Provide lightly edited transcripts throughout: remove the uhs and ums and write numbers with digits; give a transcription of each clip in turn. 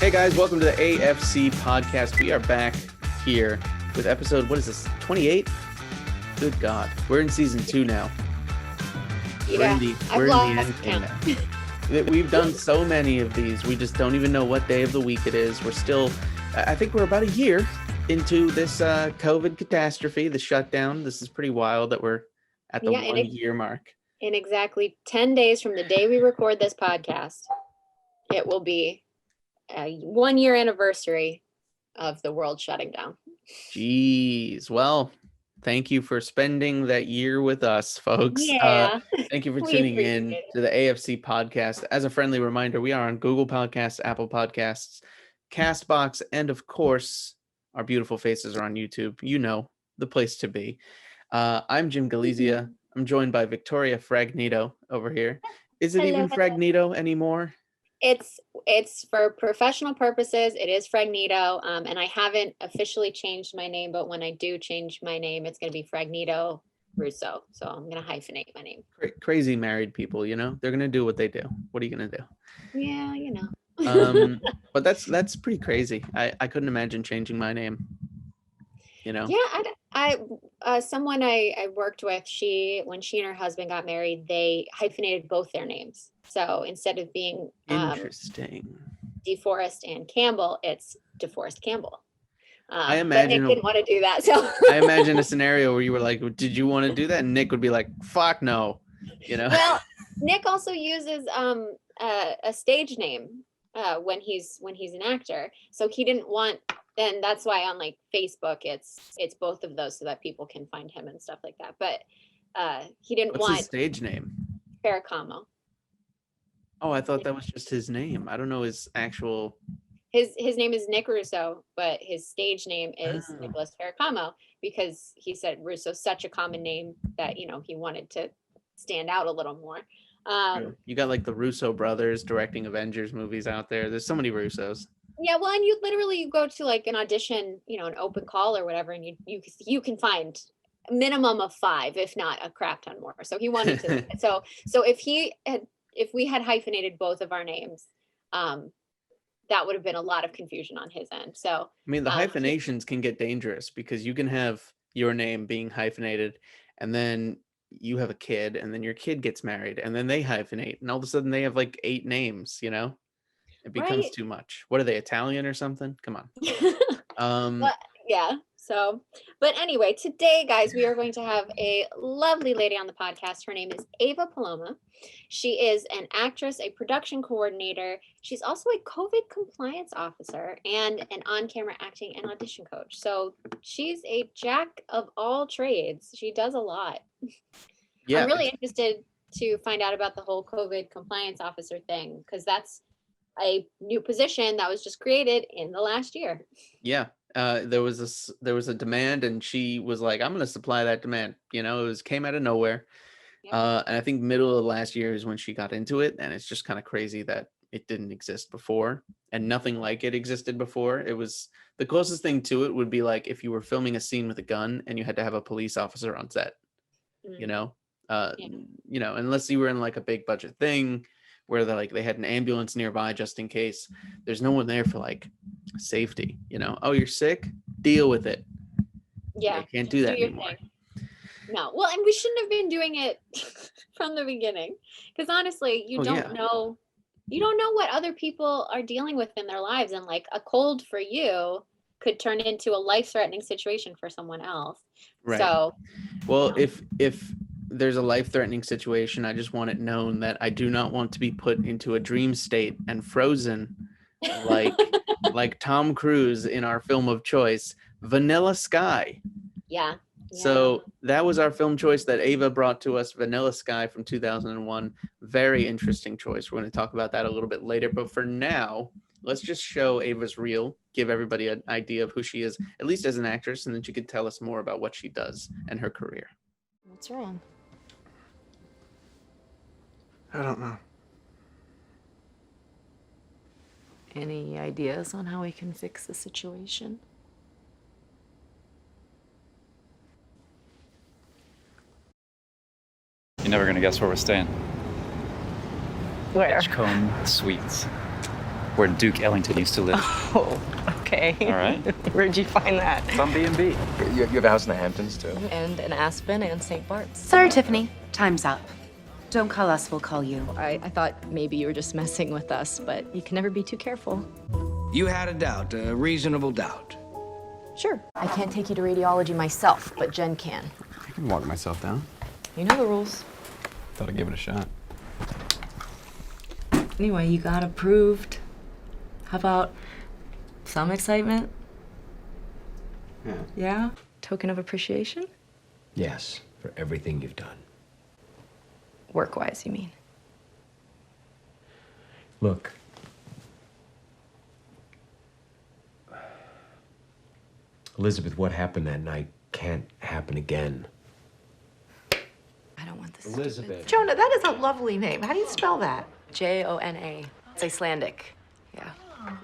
Hey guys, welcome to the AFC Podcast. We are back here with episode, what is this, 28? Good God. We're in season 2 now. Yeah, we're in the end game now. We've done so many of these. We just don't even know what day of the week it is. I think we're about a year into this COVID catastrophe, the shutdown. This is pretty wild that we're at the 1 year mark. In exactly 10 days from the day we record this podcast, it will be a 1 year anniversary of the world shutting down. Jeez. Well, thank you for spending that year with us, folks. Yeah. Thank you for tuning in to the AFC Podcast. As a friendly reminder, we are on Google Podcasts, Apple Podcasts, Castbox, and of course, our beautiful faces are on YouTube. You know, the place to be. I'm Jim Galizia. I'm joined by Victoria Fragnito over here. Is it even Fragnito anymore? It's for professional purposes. It is Fragnito, and I haven't officially changed my name, but when I do change my name, it's going to be Fragnito Russo. So I'm going to hyphenate my name. Crazy married people, you know, they're going to do what they do. What are you going to do? Yeah, you know. But that's pretty crazy. I couldn't imagine changing my name. You know? Yeah, someone I worked with, when she and her husband got married, they hyphenated both their names. So instead of being interesting, DeForest and Campbell, it's DeForest Campbell. I imagine but Nick didn't want to do that. So I imagine a scenario where you were like, "Did you want to do that?" And Nick would be like, "Fuck no," you know. Well, Nick also uses a stage name when he's an actor, so he didn't want. And that's why on like Facebook, it's both of those so that people can find him and stuff like that. But he didn't want. What's his stage name? Ferracamo. Oh, I thought that was just his name. I don't know his actual. His name is Nick Russo, but his stage name is Nicholas Ferracamo because he said Russo's such a common name that, you know, he wanted to stand out a little more. You got like the Russo brothers directing Avengers movies out there. There's so many Russos. Yeah, well, and you go to like an audition, you know, an open call or whatever, and you can find a minimum of 5, if not a crap ton more. So he wanted to. so if we had hyphenated both of our names, that would have been a lot of confusion on his end. So I mean, the hyphenations can get dangerous because you can have your name being hyphenated, and then you have a kid, and then your kid gets married, and then they hyphenate, and all of a sudden they have like 8 names, you know. It becomes too much. What are they, Italian or something? Come on. But, yeah. So, but anyway, today, guys, we are going to have a lovely lady on the podcast. Her name is Ava Paloma. She is an actress, a production coordinator. She's also a COVID compliance officer and an on-camera acting and audition coach. So she's a jack of all trades. She does a lot. Yeah. I'm really interested to find out about the whole COVID compliance officer thing because that's a new position that was just created in the last year. Yeah. There was a demand and she was like, I'm going to supply that demand. You know, came out of nowhere. Yeah. And I think middle of last year is when she got into it. And it's just kind of crazy that it didn't exist before and nothing like it existed before. It was the closest thing to it would be like if you were filming a scene with a gun and you had to have a police officer on set, you know, you know, unless you were in like a big budget thing where they had an ambulance nearby just in case. There's no one there for like safety, you know. Oh, you're sick? Deal with it. Yeah. You can't do that anymore. No. Well, and we shouldn't have been doing it from the beginning. Because honestly, you don't know what other people are dealing with in their lives. And like a cold for you could turn into a life-threatening situation for someone else. Right. So well, if there's a life-threatening situation, I just want it known that I do not want to be put into a dream state and frozen like Tom Cruise in our film of choice, Vanilla Sky. Yeah. So that was our film choice that Ava brought to us, Vanilla Sky from 2001. Very interesting choice. We're going to talk about that a little bit later. But for now, let's just show Ava's reel, give everybody an idea of who she is, at least as an actress, and then she could tell us more about what she does and her career. What's wrong? I don't know. Any ideas on how we can fix the situation? You're never gonna guess where we're staying. Where? Edgecombe Suites. where Duke Ellington used to live. Oh, okay. All right. Where'd you find that? It's on B&B. You have a house in the Hamptons, too? And in Aspen and St. Bart's. Sorry, Tiffany. Time's up. Don't call us, we'll call you. I thought maybe you were just messing with us, but you can never be too careful. You had a doubt, a reasonable doubt. Sure. I can't take you to radiology myself, but Jen can. I can walk myself down. You know the rules. Thought I'd give it a shot. Anyway, you got approved. How about some excitement? Yeah. Yeah? Token of appreciation? Yes, for everything you've done. Work-wise, you mean? Look. Elizabeth, what happened that night can't happen again. I don't want this. Elizabeth. Jonah, that is a lovely name. How do you spell that? Jona. It's Icelandic. Yeah.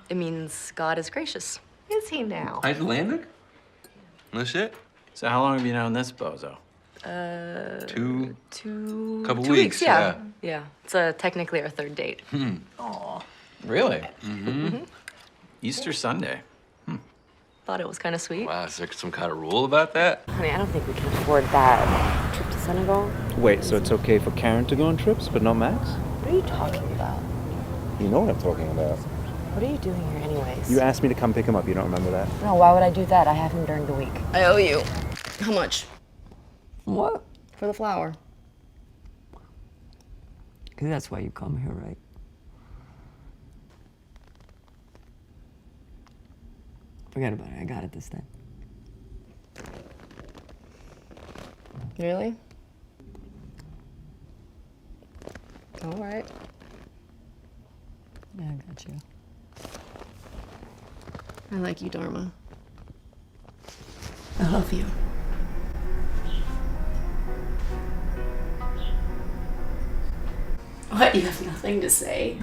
It means God is gracious. Is he now? Icelandic? No shit? So how long have you known this bozo? Two couple 2 weeks, yeah. Yeah. It's technically our third date. Really? Mm-hmm. Easter Sunday. Thought it was kind of sweet. Wow, is there some kind of rule about that? Honey, I don't think we can afford that trip to Senegal. Wait, so it's okay for Karen to go on trips, but not Max? What are you talking about? You know what I'm talking about. What are you doing here anyways? You asked me to come pick him up. You don't remember that? No, why would I do that? I have him during the week. I owe you. How much? What? For the flower. Because that's why you come here, right? Forget about it. I got it this time. Really? All right. Yeah, I got you. I like you, Dharma. I love you. What? You have nothing to say?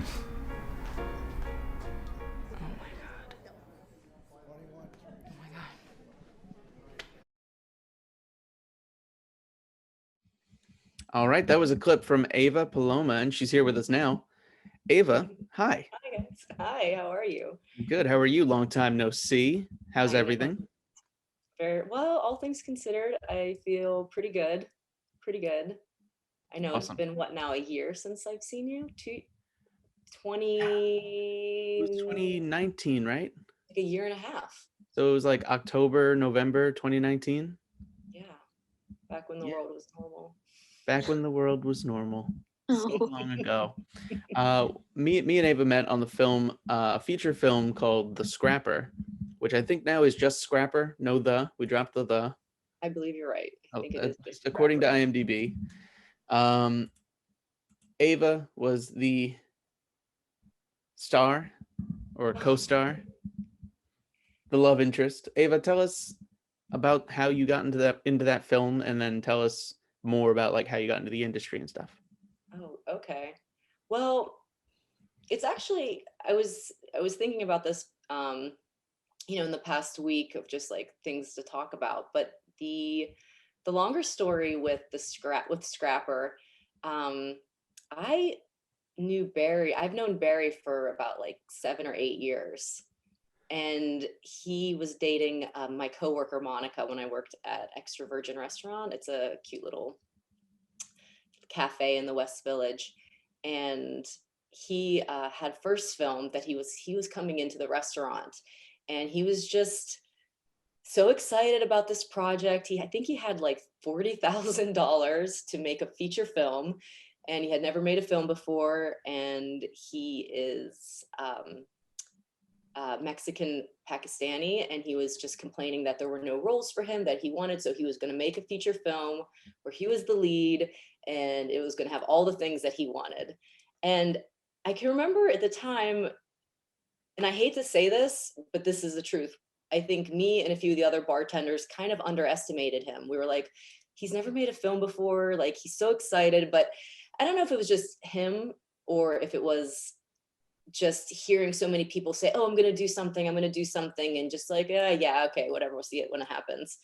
All right, that was a clip from Ava Paloma, and she's here with us now. Ava, hi. Hi, guys. Hi, how are you? Good. How are you? Long time no see. How's I know. everything? Very well, all things considered, I feel pretty good. Pretty good. I know Awesome. It's been, what now, a year since I've seen you? 20... It was 2019, right? Like a year and a half. So it was like October, November 2019? Yeah. Back when the world was normal. Back when the world was normal. So long ago. Me and Ava met on the film, a feature film called The Scrapper, which I think now is just Scrapper. No the. We dropped the. I believe you're right. I think it is just According to IMDb. Ava was the star or co-star, the love interest. Ava, tell us about how you got into that film, and then tell us more about like how you got into the industry and stuff. Oh, okay. Well, it's actually, I was thinking about this, in the past week of just like things to talk about, but the longer story with Scrapper, I knew Barry. I've known Barry for about like 7 or 8 years, and he was dating my coworker Monica when I worked at Extra Virgin Restaurant. It's a cute little cafe in the West Village, and he had first filmed that he was coming into the restaurant, and he was just so excited about this project. I think he had like $40,000 to make a feature film, and he had never made a film before, and he is Mexican Pakistani, and he was just complaining that there were no roles for him that he wanted, so he was going to make a feature film where he was the lead, and it was going to have all the things that he wanted. And I can remember at the time, and I hate to say this, but this is the truth, I think me and a few of the other bartenders kind of underestimated him. We were like, he's never made a film before, like he's so excited. But I don't know if it was just him or if it was just hearing so many people say, oh, I'm going to do something, and just like, yeah, okay, whatever, we'll see it when it happens.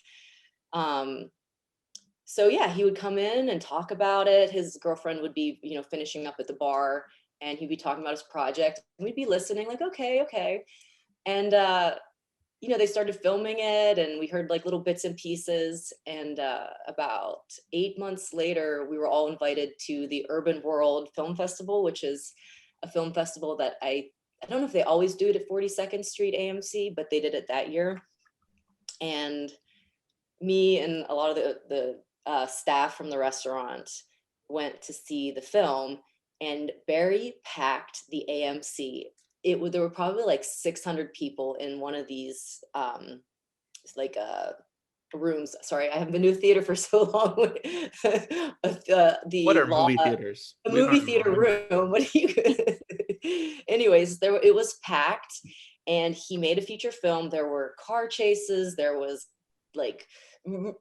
So yeah, he would come in and talk about it. His girlfriend would be, finishing up at the bar, and he'd be talking about his project. And we'd be listening like, okay. And, you know, they started filming it and we heard like little bits and pieces. And about 8 months later, we were all invited to the Urban World Film Festival, which is a film festival that I don't know if they always do it at 42nd Street AMC, but they did it that year. And me and a lot of the staff from the restaurant went to see the film, and Barry packed the AMC. There were probably like 600 people in one of these rooms. Sorry, I haven't been to a theater for so long. What are movie theaters? A movie theater room. What do you? Anyways, it was packed, and he made a feature film. There were car chases. There was like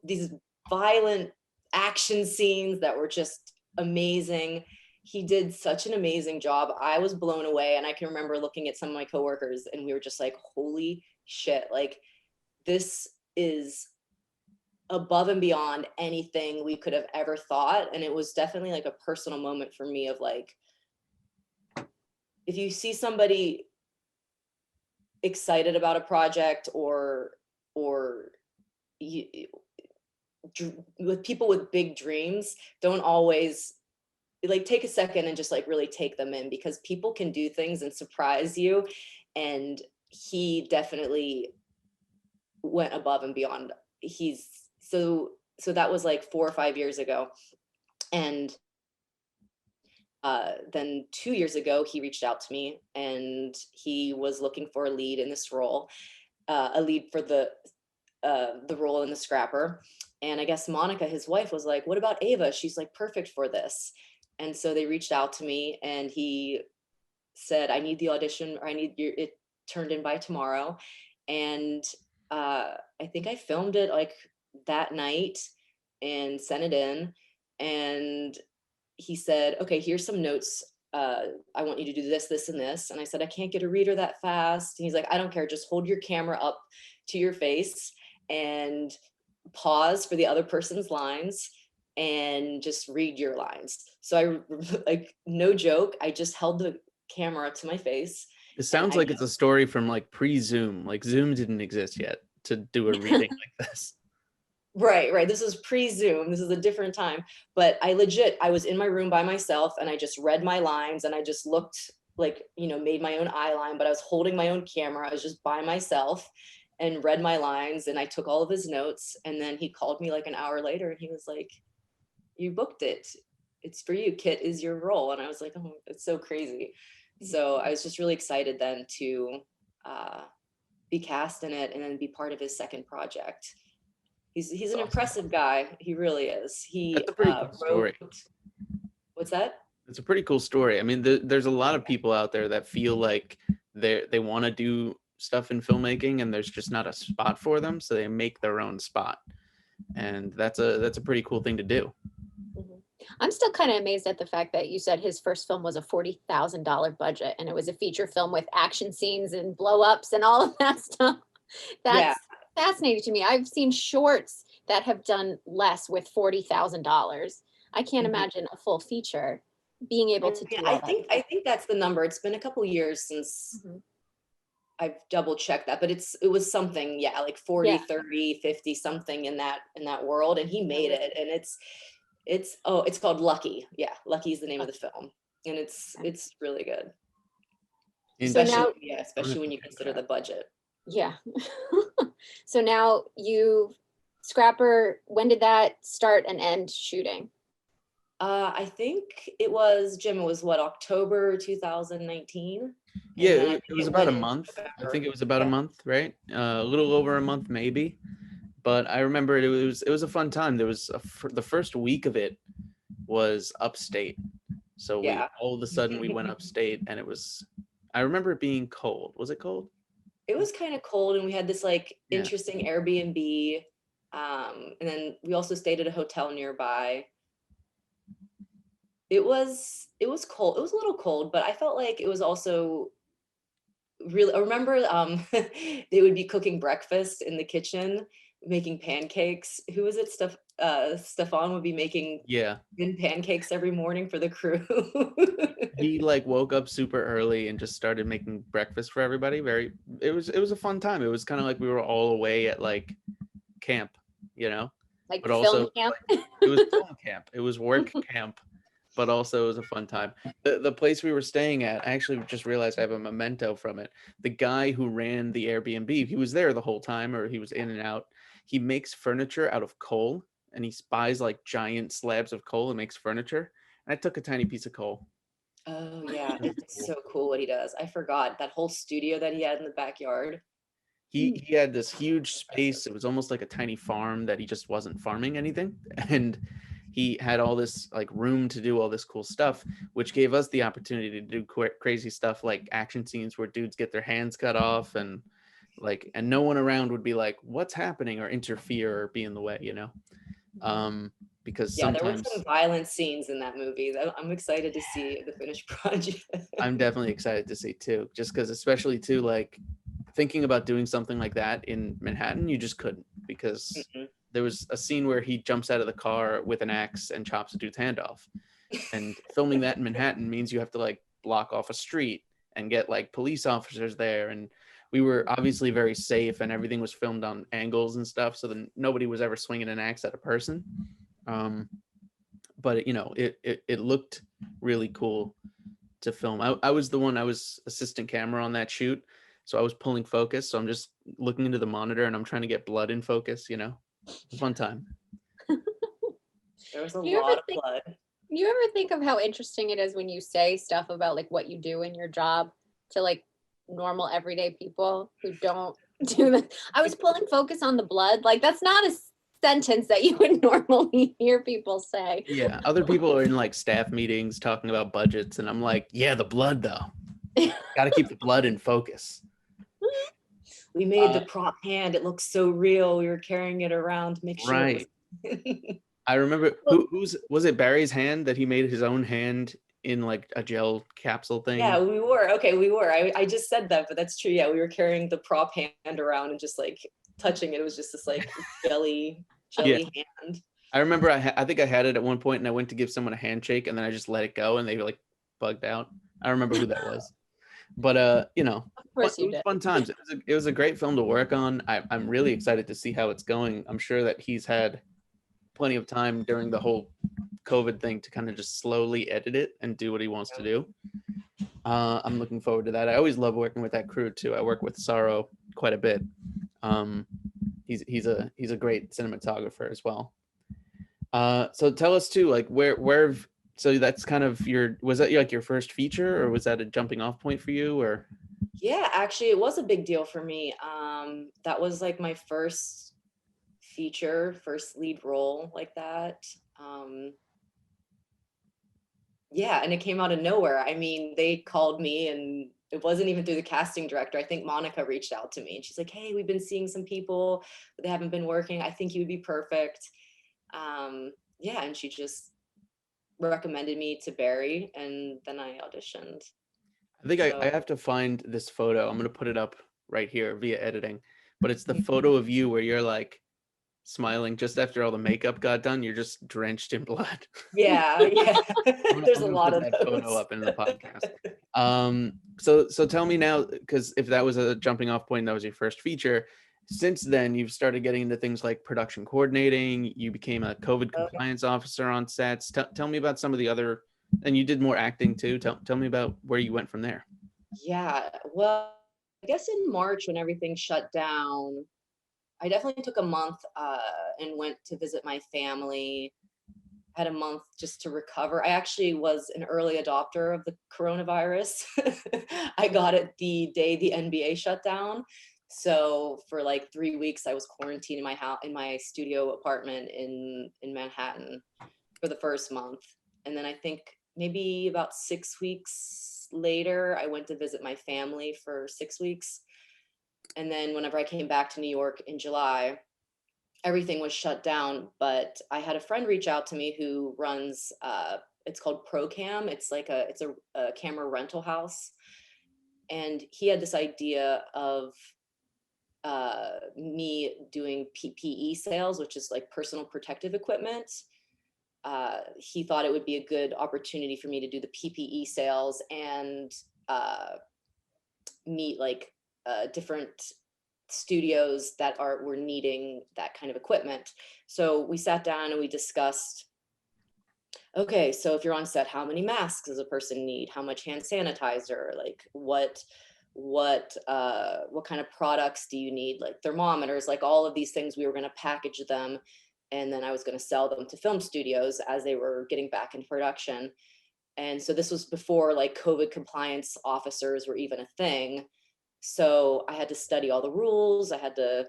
these violent action scenes that were just amazing. He did such an amazing job. I was blown away. And I can remember looking at some of my coworkers and we were just like, holy shit, like this is above and beyond anything we could have ever thought. And it was definitely like a personal moment for me of like, if you see somebody excited about a project or with people with big dreams, don't always like take a second and just like really take them in, because people can do things and surprise you. And he definitely went above and beyond. So that was like 4 or 5 years ago. And then 2 years ago, he reached out to me and he was looking for a lead in this role, a lead for the role in The Scrapper. And I guess Monica, his wife, was like, what about Ava? She's like perfect for this. And so they reached out to me and he said, I need the audition, or I need it turned in by tomorrow. And I think I filmed it like that night and sent it in. And he said, okay, here's some notes. I want you to do this, this, and this. And I said, I can't get a reader that fast. And he's like, I don't care. Just hold your camera up to your face and pause for the other person's lines and just read your lines. So I, like, no joke, I just held the camera to my face. It sounds like it's a story from like pre-Zoom. Like Zoom didn't exist yet to do a reading like this. Right. This was pre-Zoom. This is a different time. But I was in my room by myself and I just read my lines and I just looked like, you know, made my own eye line, but I was holding my own camera. I was just by myself and read my lines and I took all of his notes. And then he called me like an hour later and he was like, you booked it. It's for you. Kit is your role. And I was like, oh, it's so crazy. So I was just really excited then to be cast in it and then be part of his second project. He's an impressive guy. He really is. That's a pretty cool story. What's that? It's a pretty cool story. I mean, there's a lot of people out there that feel like they want to do stuff in filmmaking and there's just not a spot for them, so they make their own spot. And that's a pretty cool thing to do. I'm still kind of amazed at the fact that you said his first film was a $40,000 budget and it was a feature film with action scenes and blow ups and all of that stuff. That's fascinating to me. I've seen shorts that have done less with $40,000. I can't imagine a full feature being able to do that. I think that's the number. It's been a couple years since I've double checked that, but it was something, like 40, 30, 50, something in that world. And he made it. And it's called Lucky. Yeah. Lucky is the name of the film. And it's really good. Especially when you consider the budget. Yeah. So now Scrapper, when did that start and end shooting? I think it was what, October 2019? Yeah, it was about a month. I think it was about a month, right? A little over a month, maybe. But I remember it was a fun time. There was the first week of it was upstate. So all of a sudden we went upstate and I remember it being cold. Was it cold? It was kind of cold and we had this like interesting Airbnb. And then we also stayed at a hotel nearby. It was cold. It was a little cold, but I felt like it was also really, I remember they would be cooking breakfast in the kitchen making pancakes. Who was it? Stefan would be making Yeah. pancakes every morning for the crew. He like woke up super early and just started making breakfast for everybody. It was a fun time. It was kind of like we were all away at like camp, you know, Like but film also camp. like, it was film camp. It was work camp, but also it was a fun time. The place we were staying at, I actually just realized I have a memento from it. The guy who ran the Airbnb, he was there the whole time, or he was in and out. He makes furniture out of coal, and he buys like giant slabs of coal and makes furniture. And I took a tiny piece of coal. Oh yeah, it's so cool what he does. I forgot that whole studio that he had in the backyard. He had this huge space. It was almost like a tiny farm that he just wasn't farming anything. And he had all this like room to do all this cool stuff, which gave us the opportunity to do crazy stuff like action scenes where dudes get their hands cut off and no one around would be like, what's happening, or interfere or be in the way, you know? Because Yeah, there were sometimes some violent scenes in that movie. I'm excited to see the finished project. I'm definitely excited to see too, just because especially too, like thinking about doing something like that in Manhattan, you just couldn't, because there was a scene where he jumps out of the car with an axe and chops a dude's hand off. And filming that in Manhattan means you have to like block off a street and get like police officers there. And we were obviously very safe, and everything was filmed on angles and stuff, so then nobody was ever swinging an axe at a person. But you know, it looked really cool to film. I was assistant camera on that shoot, so I was pulling focus. So I'm just looking into the monitor and I'm trying to get blood in focus, you know. It's a fun time. There was a You ever lot of think- blood. You ever think of how interesting it is when you say stuff about like what you do in your job to like normal everyday people who don't do that? I was pulling focus on the blood. Like that's not a sentence that you would normally hear people say. Yeah, other people are in like staff meetings talking about budgets, and I'm like, yeah, the blood though. Got to keep the blood in focus. We made the prop hand. It looks so real. We were carrying it around to make sure. Right. It was I remember was it Barry's hand that he made his own hand in like a gel capsule thing? Yeah, we were. Okay, we were. I just said that, but that's true. Yeah, we were carrying the prop hand around and just like touching it. It was just this like jelly hand. I remember I think I had it at one point, and I went to give someone a handshake, and then I just let it go, and they like bugged out. I remember who that was. But you know, Of course it was fun times. It was a great film to work on. I'm really excited to see how it's going. I'm sure that he's had plenty of time during the whole COVID thing to kind of just slowly edit it and do what he wants to do. I'm looking forward to that. I always love working with that crew too. I work with Sorrow quite a bit. He's a great cinematographer as well. So tell us too, like where so that's kind of was that like your first feature, or was that a jumping off point for you, or? Yeah, actually it was a big deal for me. That was like my first feature, first lead role like that. Yeah, and it came out of nowhere. I mean, they called me, and it wasn't even through the casting director. I think Monica reached out to me, and she's like, hey, we've been seeing some people, but they haven't been working. I think you would be perfect. Yeah, and she just recommended me to Barry, and then I auditioned. I think I have to find this photo. I'm going to put it up right here via editing, but it's the photo of you where you're like smiling just after all the makeup got done. You're just drenched in blood. Yeah. There's a lot of that those. photo up in the podcast. So tell me now, because if that was a jumping off point, that was your first feature. Since then, you've started getting into things like production coordinating. You became a COVID compliance officer on sets. Tell me about some of the other, and you did more acting too. Tell me about where you went from there. Yeah, well, I guess in March when everything shut down, I definitely took a month and went to visit my family. Had a month just to recover. I actually was an early adopter of the coronavirus. I got it the day the NBA shut down. So for like 3 weeks, I was quarantined in my house, in my studio apartment in Manhattan for the first month. And then I think maybe about 6 weeks later, I went to visit my family for 6 weeks. And then whenever I came back to New York in July, everything was shut down. But I had a friend reach out to me who runs, it's called ProCam. It's like a camera rental house. And he had this idea of me doing PPE sales, which is like personal protective equipment. He thought it would be a good opportunity for me to do the PPE sales and meet like different studios that were needing that kind of equipment. So we sat down and we discussed, okay, so if you're on set, how many masks does a person need? How much hand sanitizer? Like what kind of products do you need? Like thermometers, like all of these things, we were going to package them. And then I was going to sell them to film studios as they were getting back in production. And so this was before like COVID compliance officers were even a thing. So I had to study all the rules. I had to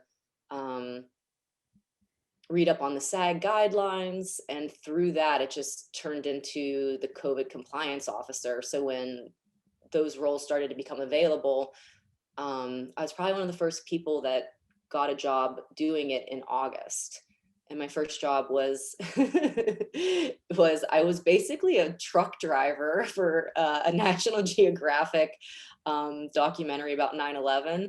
read up on the SAG guidelines. And through that, it just turned into the COVID compliance officer. So when those roles started to become available, I was probably one of the first people that got a job doing it in August. And my first job was I was basically a truck driver for a National Geographic documentary about 9/11.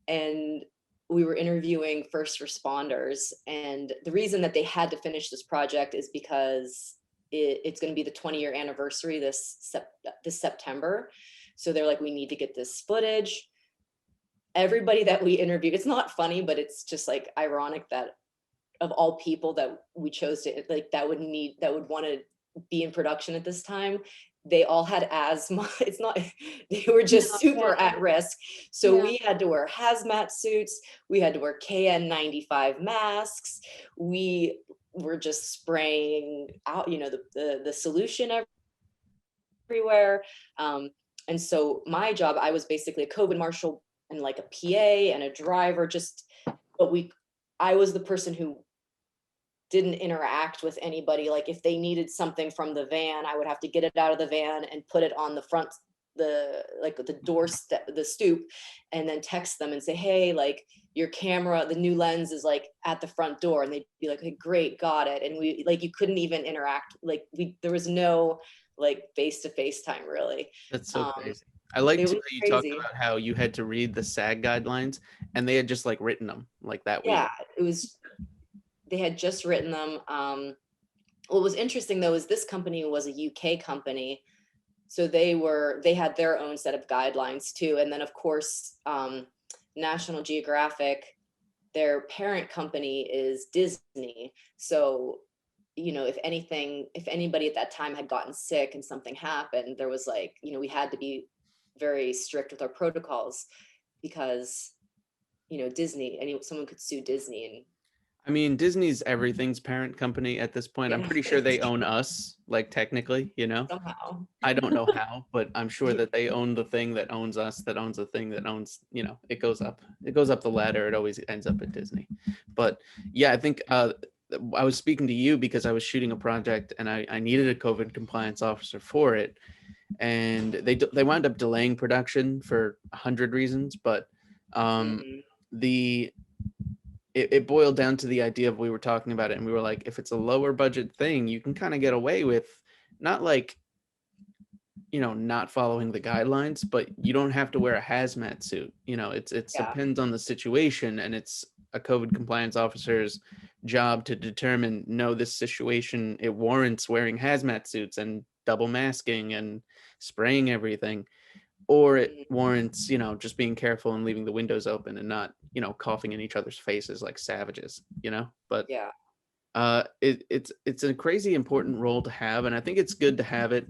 And we were interviewing first responders. And the reason that they had to finish this project is because it's going to be the 20-year anniversary this September. So they're like, we need to get this footage. Everybody that we interviewed, it's not funny, but it's just like ironic that of all people that we chose to like that would want to be in production at this time, they all had asthma. It's not, they were just super at risk. So we had to wear hazmat suits. We had to wear KN95 masks. We were just spraying out, the solution everywhere. And so my job, I was basically a COVID marshal and like a PA and a driver, I was the person who didn't interact with anybody. Like if they needed something from the van, I would have to get it out of the van and put it on the front, the doorstep, the stoop, and then text them and say, hey, like your camera, the new lens is like at the front door. And they'd be like, hey, great, got it. And we like, you couldn't even interact. Like there was no like face-to-face time really. That's so crazy. I liked how you talked about how you had to read the SAG guidelines and they had just like written them like that week. Yeah, they had just written them. What was interesting though is this company was a UK company. So they had their own set of guidelines too. And then of course, National Geographic, their parent company is Disney. So, if anybody at that time had gotten sick and something happened, there was like, we had to be very strict with our protocols because, Disney, someone could sue Disney. And I mean, Disney's everything's parent company at this point. I'm pretty sure they own us, like technically, somehow. I don't know how, but I'm sure that they own the thing that owns us, that owns the thing that owns, it goes up the ladder. It always ends up at Disney. But yeah, I think I was speaking to you because I was shooting a project and I needed a COVID compliance officer for it. And they wound up delaying production for 100 reasons, but it boiled down to the idea of, we were talking about it and we were like, if it's a lower budget thing, you can kind of get away with not like, not following the guidelines, but you don't have to wear a hazmat suit. It depends on the situation, and it's a COVID compliance officer's job to determine, no, this situation, it warrants wearing hazmat suits and double masking and spraying everything, or it warrants, just being careful and leaving the windows open and not, coughing in each other's faces like savages, but it's a crazy important role to have. And I think it's good to have it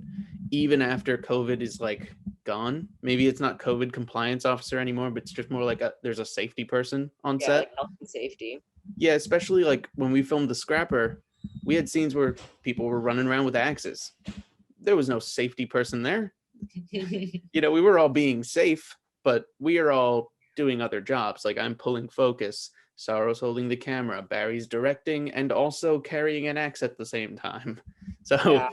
even after COVID is like gone. Maybe it's not COVID compliance officer anymore, but it's just more like there's a safety person on set. Like health and safety. Yeah, especially like when we filmed The Scrapper, we had scenes where people were running around with axes. There was no safety person there. We were all being safe, but we are all doing other jobs. Like I'm pulling focus, Saro's holding the camera, Barry's directing, and also carrying an axe at the same time. So,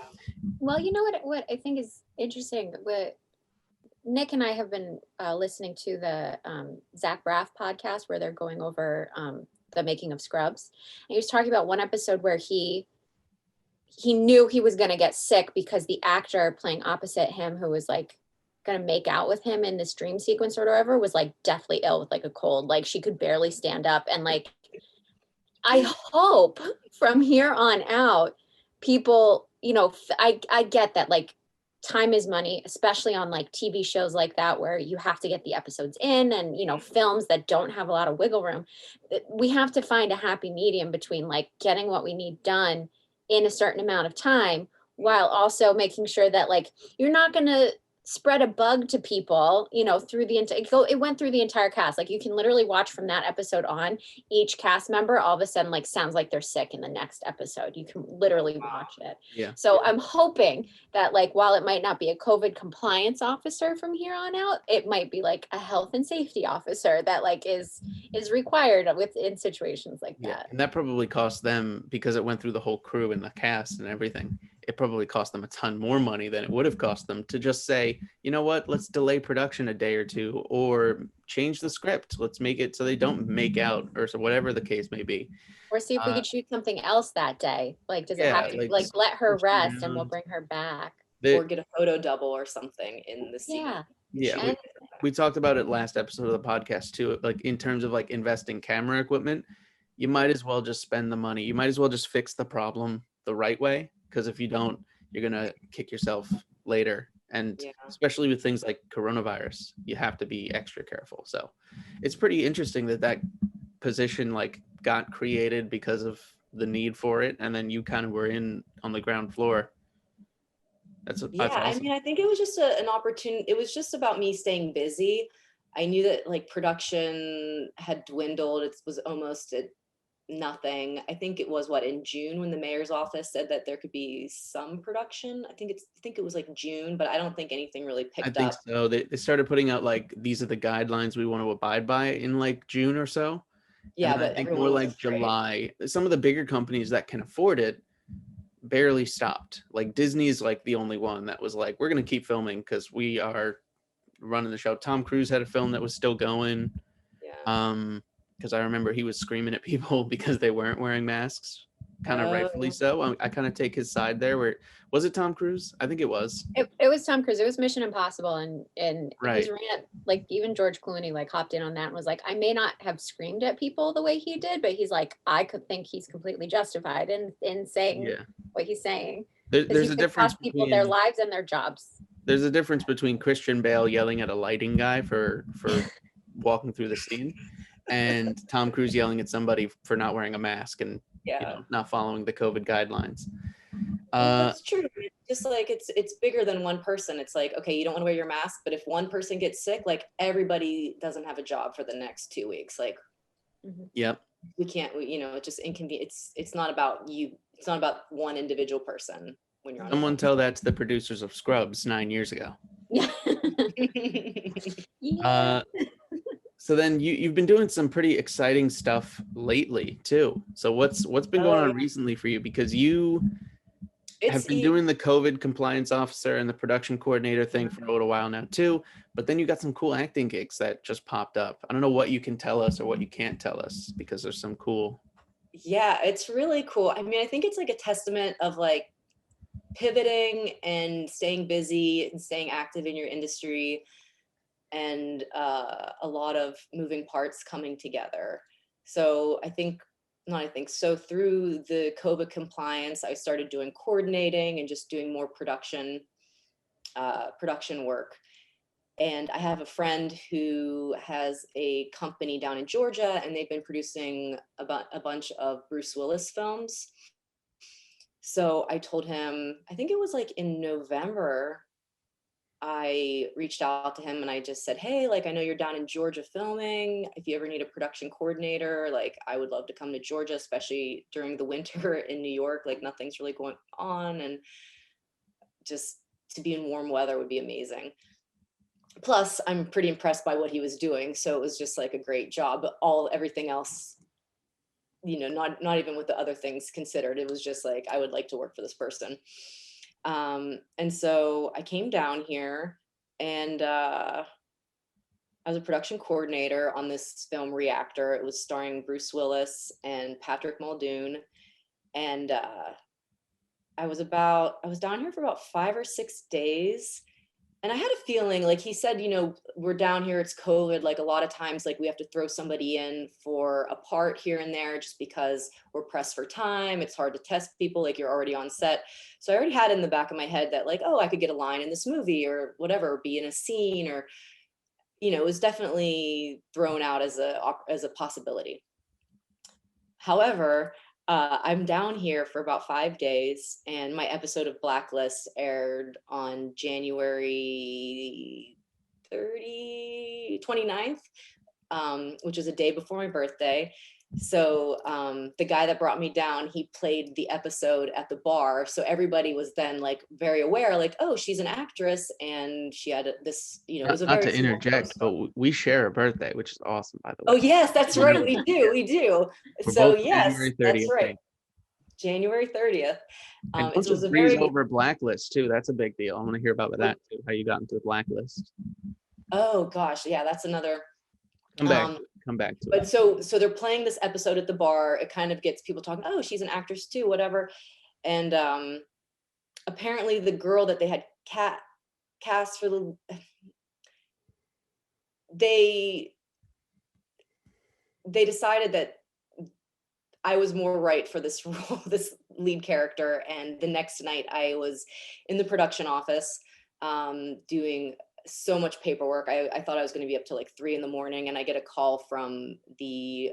well, what I think is interesting. What Nick and I have been listening to the Zach Braff podcast where they're going over the making of Scrubs. And he was talking about one episode where he knew he was going to get sick because the actor playing opposite him, who was like gonna make out with him in this dream sequence or whatever was like deathly ill with like a cold. Like she could barely stand up. And like, I hope from here on out, people, you know, I get that like time is money, especially on like TV shows like that, where you have to get the episodes in and, you know, films that don't have a lot of wiggle room. We have to find a happy medium between like getting what we need done in a certain amount of time, while also making sure that like, you're not going to spread a bug to people, you know, through the entire, it went through the entire cast. Like you can literally watch from that episode on, each cast member all of a sudden like sounds like they're sick in the next episode. You can literally watch it. Yeah. So I'm hoping that like, while it might not be a COVID compliance officer from here on out, it might be like a health and safety officer that like is required in situations like that. And that probably cost them, because it went through the whole crew and the cast and everything, it probably cost them a ton more money than it would have cost them to just say, you know what, let's delay production a day or two, or change the script. Let's make it so they don't make out, or so whatever the case may be. Or see if we could shoot something else that day. Like, does it have to like let her rest and we'll bring her back? Or get a photo double or something in the scene. Yeah. We talked about it last episode of the podcast too. Like in terms of like investing camera equipment, you might as well just spend the money. You might as well just fix the problem the right way. Because if you don't, you're going to kick yourself later. And especially with things like coronavirus, you have to be extra careful. So it's pretty interesting that position like got created because of the need for it. And then you kind of were on the ground floor. That's awesome. I mean, I think it was just an opportunity. It was just about me staying busy. I knew that like production had dwindled. It was almost at nothing. I think it was in June when the mayor's office said that there could be some production. I think it was like June, but I don't think anything really picked up. I think so. They started putting out like, these are the guidelines we want to abide by in like June or so. Yeah, and but I think more like July. Some of the bigger companies that can afford it barely stopped. Like Disney is like the only one that was like, we're going to keep filming because we are running the show. Tom Cruise had a film that was still going. Because I remember he was screaming at people because they weren't wearing masks, kind of rightfully so. I kind of take his side there. Where was it Tom Cruise? I think it was. It was Tom Cruise. It was Mission Impossible, and right. It was like even George Clooney like hopped in on that and was like, I may not have screamed at people the way he did, but he's like, I could think he's completely justified in saying what he's saying. There's a difference cost people their lives and their jobs. There's a difference between Christian Bale yelling at a lighting guy for walking through the scene, and Tom Cruise yelling at somebody for not wearing a mask and not following the COVID guidelines. That's true. Just like it's bigger than one person. It's like, okay, you don't want to wear your mask, but if one person gets sick, like everybody doesn't have a job for the next 2 weeks. Like, we can't. It's just inconvenient. It's not about you. It's not about one individual person. When you're on. Someone tell that to the producers of Scrubs 9 years ago. So then you've been doing some pretty exciting stuff lately too. So what's been going on recently for you? Because you have been doing the COVID compliance officer and the production coordinator thing for a little while now too, but then you got some cool acting gigs that just popped up. I don't know what you can tell us or what you can't tell us, because there's some cool. Yeah, it's really cool. I mean, I think it's like a testament of like pivoting and staying busy and staying active in your industry, and a lot of moving parts coming together. So so through the COVID compliance, I started doing coordinating and just doing more production work. And I have a friend who has a company down in Georgia, and they've been producing a bunch of Bruce Willis films. So I told him, I think it was like in November, I reached out to him and I just said, hey, like, I know you're down in Georgia filming. If you ever need a production coordinator, like, I would love to come to Georgia, especially during the winter in New York. Like, nothing's really going on, and just to be in warm weather would be amazing. Plus, I'm pretty impressed by what he was doing. So it was just like a great job. But everything else, not even with the other things considered, it was just like, I would like to work for this person. And so I came down here, and I was a production coordinator on this film Reactor. It was starring Bruce Willis and Patrick Muldoon. And I was down here for about 5 or 6 days. and I had a feeling, like he said, we're down here, it's COVID. Like a lot of times, like we have to throw somebody in for a part here and there just because we're pressed for time. It's hard to test people, like you're already on set. So I already had in the back of my head that like, oh, I could get a line in this movie or whatever, or be in a scene, or, it was definitely thrown out as a possibility. However, I'm down here for about 5 days, and my episode of Blacklist aired on January 29th, which is a day before my birthday. So the guy that brought me down, he played the episode at the bar. So everybody was then like very aware, like, oh, she's an actress, and she had this, it was a Not very to small interject, post. but we share a birthday, which is awesome, by the Oh way. yes, that's right. We do. We're So both yes, January that's 30th. right. January 30th. And It don't was just a breeze very over Blacklist too. That's a big deal. I want to hear about that too. How you got into the Blacklist. Oh gosh, yeah, that's another. Come back to But it. so they're playing this episode at the bar. It kind of gets people talking, oh, she's an actress too, whatever. And apparently the girl that they had cast for they decided that I was more right for this role, this lead character. And the next night I was in the production office doing so much paperwork. I thought I was going to be up till like 3 a.m, and I get a call from the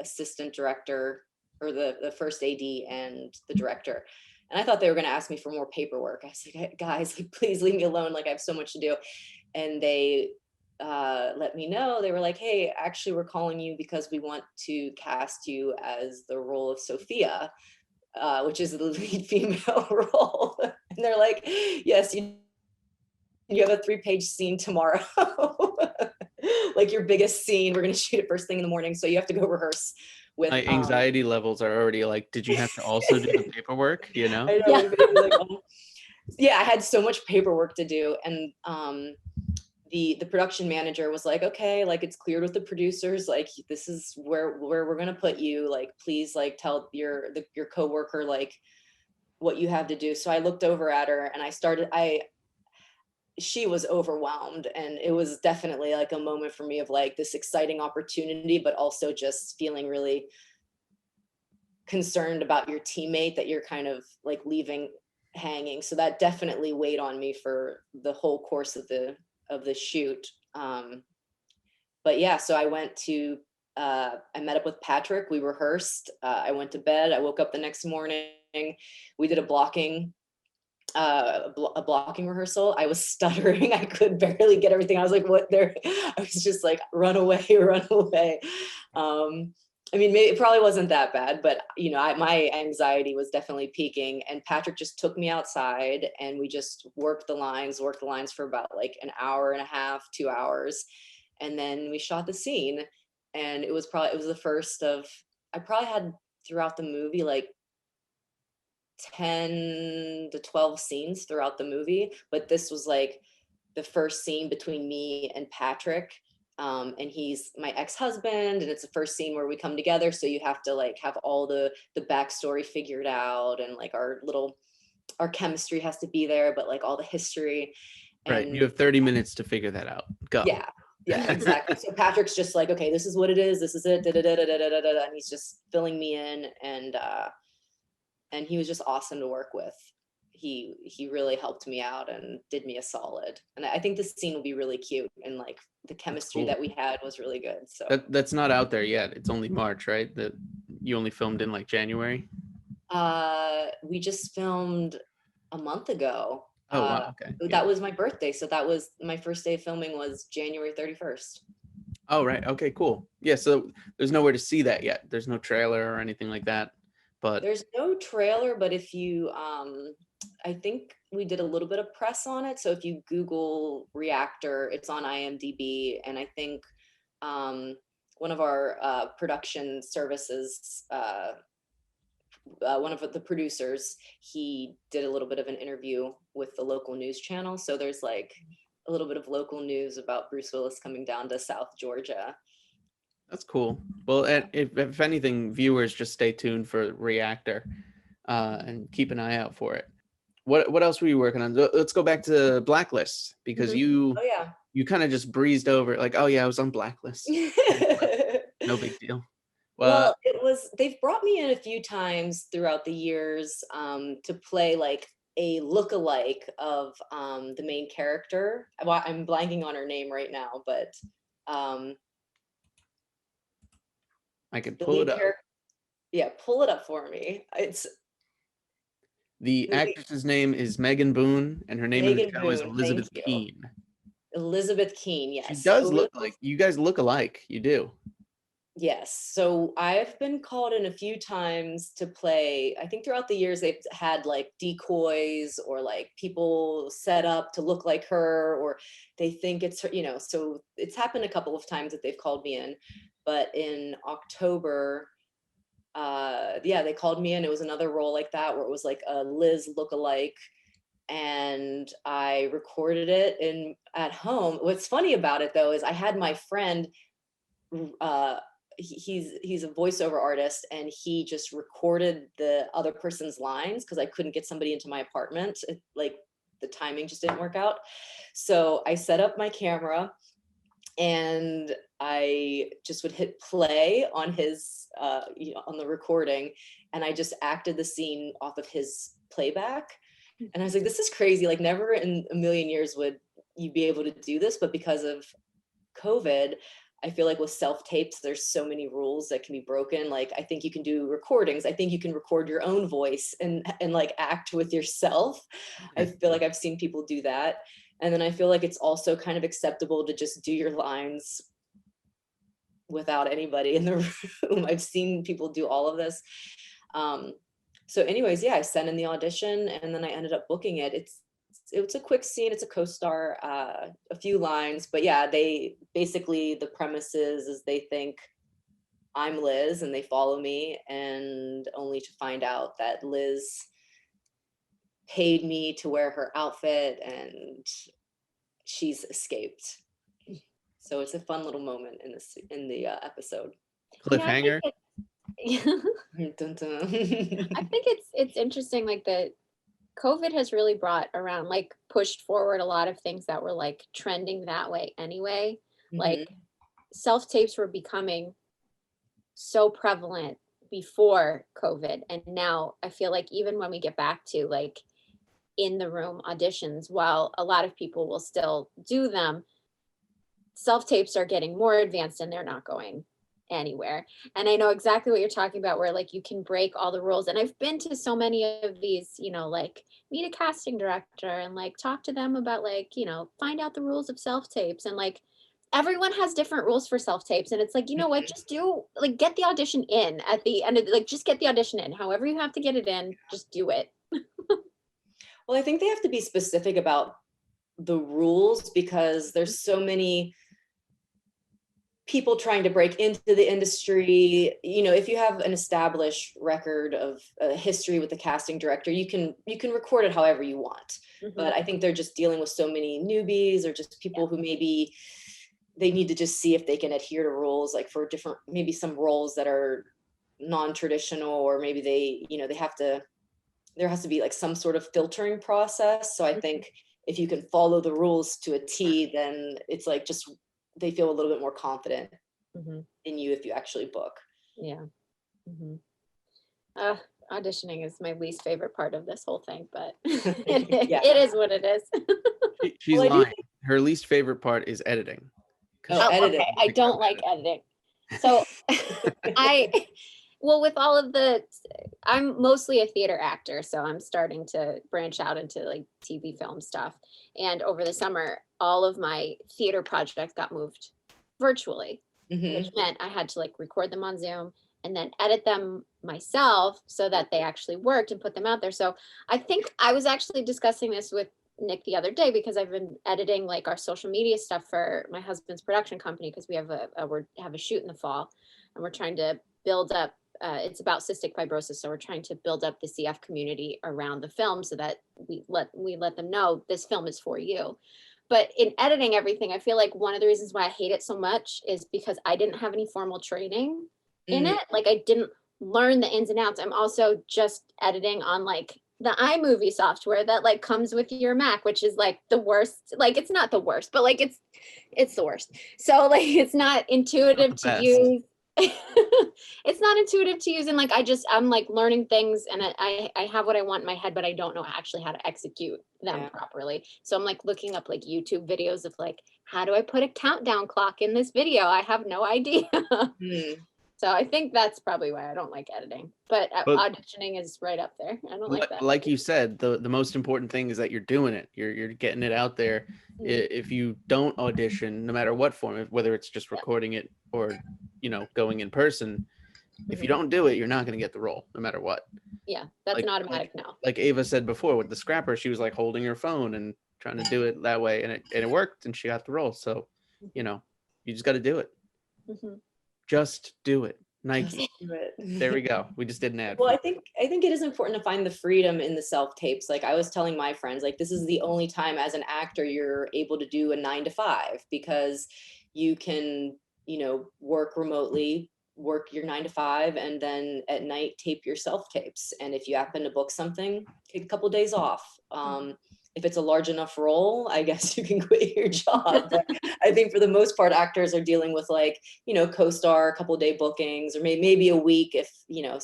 assistant director, or the first AD and the director. And I thought they were going to ask me for more paperwork. I was like, guys, like, please leave me alone. Like I have so much to do. And they let me know. They were like, hey, actually, we're calling you because we want to cast you as the role of Sophia, which is the lead female role. And they're like, yes, you have a 3-page scene tomorrow. Like your biggest scene. We're going to shoot it first thing in the morning. So you have to go rehearse with My anxiety levels are already like, did you have to also do the paperwork? I know, like, yeah, I had so much paperwork to do. And the production manager was like, okay, like it's cleared with the producers, like this is where we're gonna put you, like please like tell your coworker like what you have to do. So I looked over at her and she was overwhelmed, and it was definitely like a moment for me of like this exciting opportunity, but also just feeling really concerned about your teammate that you're kind of like leaving hanging. So that definitely weighed on me for the whole course of the shoot. But yeah, so I went to I met up with Patrick, we rehearsed, I went to bed, I woke up the next morning, we did a blocking rehearsal. I was stuttering, I could barely get everything. I was like, what there? I was just like, run away. I mean, maybe it probably wasn't that bad, but my anxiety was definitely peaking. And Patrick just took me outside, and we just worked the lines for about like an hour and a half, 2 hours, and then we shot the scene. And it was the first of, I probably had throughout the movie like 10 to 12 scenes throughout the movie, but this was like the first scene between me and Patrick. And he's my ex-husband, and it's the first scene where we come together. So you have to like have all the backstory figured out, and like our chemistry has to be there, but like all the history. Right. You have 30 minutes to figure that out. Go. Yeah, exactly. So Patrick's just like, okay, this is what it is. This is it. And he's just filling me in. And he was just awesome to work with. He really helped me out and did me a solid. And I think this scene will be really cute, and like the chemistry that we had was really good. So that's not out there yet. It's only March, right? That you only filmed in like January. We just filmed a month ago. Oh wow, okay. That was my birthday, so that was my first day of filming was January 31st. Oh right, okay, cool. Yeah, so there's nowhere to see that yet. There's no trailer or anything like that. But there's no trailer, but if you I think we did a little bit of press on it. So if you Google Reactor, it's on IMDb. And I think one of our production services, one of the producers, he did a little bit of an interview with the local news channel. So there's like a little bit of local news about Bruce Willis coming down to South Georgia. That's cool. Well, if anything, viewers just stay tuned for Reactor and keep an eye out for it. what else were you working on? Let's go back to Blacklist, because you Oh yeah. you kind of just breezed over like, oh yeah, I was on Blacklist. No big deal. Well, they've brought me in a few times throughout the years to play like a look-alike of the main character. I'm blanking on her name right now, but I can the pull lead it up. yeah, pull it up for me. It's The actress's name is Megan Boone, and her name in the Megan show is Boone, Elizabeth thank you. Keene. Elizabeth Keene, She yes. does look like, you guys look alike. You do. Yes. So I've been called in a few times to play. I think throughout the years they've had like decoys or like people set up to look like her, or they think it's her, so it's happened a couple of times that they've called me in. But in October, they called me in. It was another role like that where it was like a Liz lookalike, and I recorded it at home. What's funny about it though is I had my friend, he's a voiceover artist, and he just recorded the other person's lines because I couldn't get somebody into my apartment. Like the timing just didn't work out. So I set up my camera and I just would hit play on his, on the recording, and I just acted the scene off of his playback. And I was like, this is crazy. Like never in a million years would you be able to do this. But because of COVID, I feel like with self-tapes, there's so many rules that can be broken. Like, I think you can do recordings. I think you can record your own voice and like act with yourself. I feel like I've seen people do that. And then I feel like it's also kind of acceptable to just do your lines without anybody in the room. I've seen people do all of this. So anyways, yeah, I sent in the audition and then I ended up booking it. It's a quick scene. It's a co-star, a few lines, but yeah, they basically, the premise is they think I'm Liz and they follow me, and only to find out that Liz paid me to wear her outfit and she's escaped. So it's a fun little moment in the episode. Cliffhanger. Dun, dun. I think it's interesting, like the COVID has really brought around, like pushed forward a lot of things that were like trending that way anyway. Like self-tapes were becoming so prevalent before COVID. And now I feel like even when we get back to like in the room auditions, while a lot of people will still do them, self-tapes are getting more advanced and they're not going anywhere. And I know exactly what you're talking about, where like you can break all the rules. And I've been to so many of these, like meet a casting director and like talk to them about like, find out the rules of self-tapes, and like everyone has different rules for self-tapes. And it's like, what, just do like get the audition in at the end of like just get the audition in. However you have to get it in, just do it. Well, I think they have to be specific about the rules because there's so many people trying to break into the industry. If you have an established record of history with the casting director, you can record it however you want. But I think they're just dealing with so many newbies or just people who maybe they need to just see if they can adhere to rules, like for different, maybe some roles that are non-traditional, or maybe they have to, there has to be like some sort of filtering process. So I think if you can follow the rules to a T, then it's like just they feel a little bit more confident in you if you actually book. Yeah. Auditioning is my least favorite part of this whole thing, but it is what it is. She's lying. Her least favorite part is editing. Editing. Okay. I don't like editing. So with all of I'm mostly a theater actor, so I'm starting to branch out into like TV film stuff. And over the summer, all of my theater projects got moved virtually, which meant I had to like record them on Zoom and then edit them myself so that they actually worked and put them out there. So I think I was actually discussing this with Nick the other day because I've been editing like our social media stuff for my husband's production company, because we have a shoot in the fall and we're trying to build up. It's about cystic fibrosis, so we're trying to build up the CF community around the film so that we let them know this film is for you. But in editing everything, I feel like one of the reasons why I hate it so much is because I didn't have any formal training in it. Like I didn't learn the ins and outs. I'm also just editing on like the iMovie software that like comes with your Mac, which is like the worst. Like it's not the worst, but like it's the worst. So like it's not intuitive to best. use. It's not intuitive to use, and like I'm like learning things, and I have what I want in my head, but I don't know actually how to execute them properly. So I'm like looking up like YouTube videos of like, how do I put a countdown clock in this video? I have no idea. So I think that's probably why I don't like editing, but auditioning is right up there. I don't like that. Like you said, the most important thing is that you're doing it. You're getting it out there. If you don't audition, no matter what form, whether it's just recording it or, you know, going in person, if you don't do it, you're not going to get the role, no matter what. Yeah, that's an automatic no. Like Ava said before with the Scrapper, she was like holding her phone and trying to do it that way, and it worked, and she got the role. So, you know, you just got to do it. Just do it. Nike. Just do it. There we go. We just did an ad. Well, I think it is important to find the freedom in the self-tapes. Like I was telling my friends, like this is the only time as an actor you're able to do a 9-to-5, because you can, you know, work remotely, work your 9-to-5, and then at night tape your self-tapes. And if you happen to book something, take a couple of days off. If it's a large enough role, I guess you can quit your job. But I think for the most part, actors are dealing with like, you know, co-star, a couple day bookings, or maybe a week if, you know,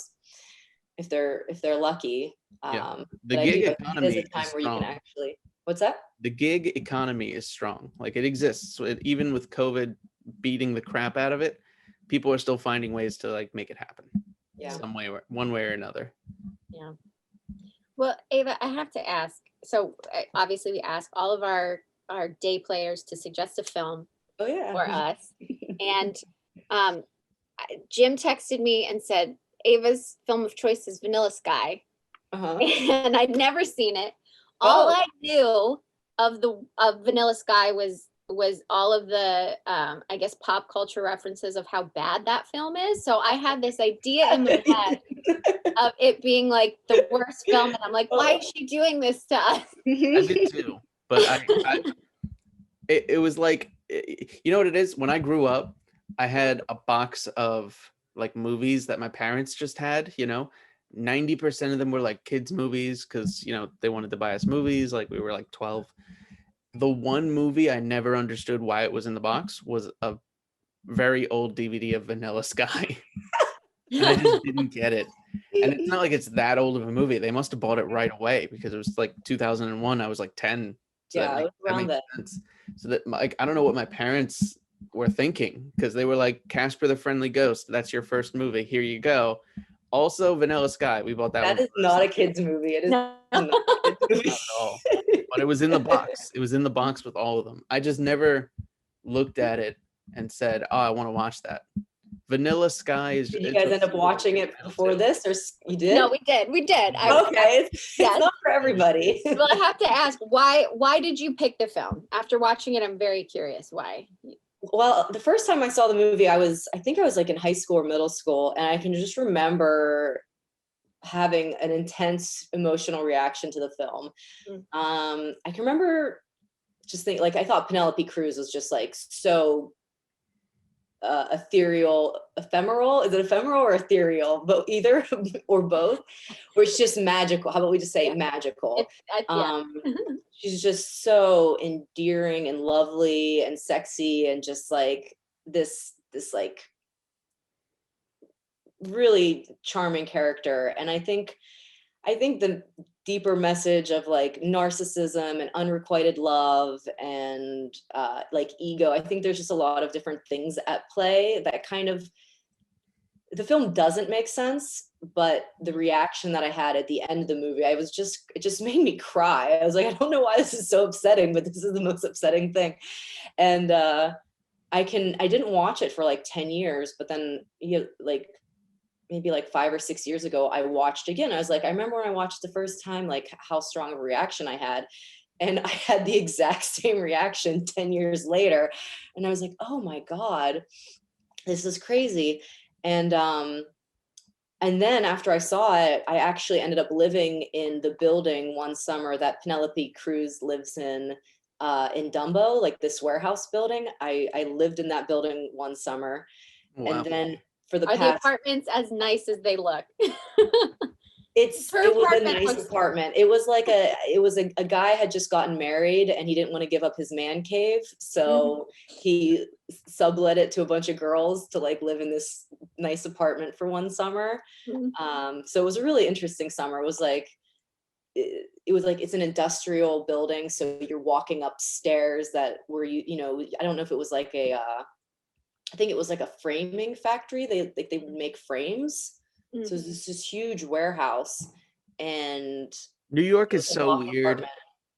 if they're lucky. The gig economy is a time where you can actually, what's that? The gig economy is strong. Like it exists. So even with COVID beating the crap out of it, people are still finding ways to like make it happen. Yeah. Some way, one way or another. Yeah. Well, Ava, I have to ask. So obviously we ask all of our day players to suggest a film for us. And Jim texted me and said, Ava's film of choice is Vanilla Sky. And I'd never seen it. All I knew of Vanilla Sky was all of the I guess pop culture references of how bad that film is. So I had this idea in my head of it being like the worst film, and I'm like, why is she doing this to us? I did too, but it was like, you know what it is? When I grew up, I had a box of like movies that my parents just had, you know. 90% of them were like kids movies because, you know, they wanted to buy us movies like we were like 12. The one movie I never understood why it was in the box was a very old DVD of Vanilla Sky. And I just didn't get it. And it's not like it's that old of a movie. They must have bought it right away because it was like 2001. I was like 10. So yeah, that makes sense. So that, like, I don't know what my parents were thinking, because they were like, Casper the Friendly Ghost, that's your first movie. Here you go. Also, Vanilla Sky. We bought that. That is not a kid's movie. It is not a kid's movie. Not at all. But it was in the box. It was in the box with all of them. I just never looked at it and said, "Oh, I want to watch that." Vanilla Sky is. Did you guys end up watching it before this, or you did? No, we did. Okay, it's not for everybody. Well, I have to ask, why did you pick the film? After watching it, I'm very curious why. Well, the first time I saw the movie, I think I was like in high school or middle school, and I can just remember having an intense emotional reaction to the film. I can remember just thinking, like, I thought Penelope Cruz was just like so ephemeral. Is it ephemeral or ethereal? But either or both, or it's just magical. How about we just say magical? She's just so endearing and lovely and sexy, and just like this like really charming character. And I think the deeper message of like narcissism and unrequited love and like ego, I think there's just a lot of different things at play that kind of, the film doesn't make sense, but the reaction that I had at the end of the movie, it just made me cry. I was like, I don't know why this is so upsetting, but this is the most upsetting thing. And I didn't watch it for like 10 years, but then like maybe like 5 or 6 years ago, I watched again. I was like, I remember when I watched the first time, like how strong of a reaction I had. And I had the exact same reaction 10 years later. And I was like, oh my God, this is crazy. And then after I saw it, I actually ended up living in the building one summer that Penelope Cruz lives in Dumbo, like this warehouse building. I lived in that building one summer. Wow. And then for the the apartments as nice as they look? It was a apartment nice apartment. It was like a guy had just gotten married and he didn't want to give up his man cave. So he sublet it to a bunch of girls to like live in this nice apartment for one summer. So it was a really interesting summer. It was like, it's an industrial building. So you're walking up stairs that were, I don't know if it was like I think it was like a framing factory. They would make frames. So it's this huge warehouse, and New York is so weird.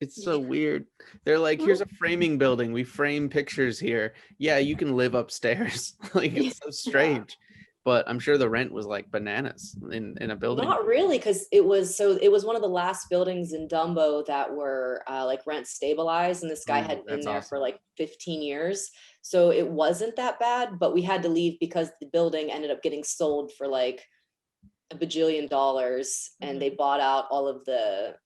It's so weird. They're like, here's a framing building. We frame pictures here. Yeah, you can live upstairs. Like, it's so strange. But I'm sure the rent was like bananas in a building. Not really, because it was one of the last buildings in Dumbo that were like rent stabilized, and this guy had been there for like 15 years. So it wasn't that bad, but we had to leave because the building ended up getting sold for like $1 bajillion, and they bought out all of the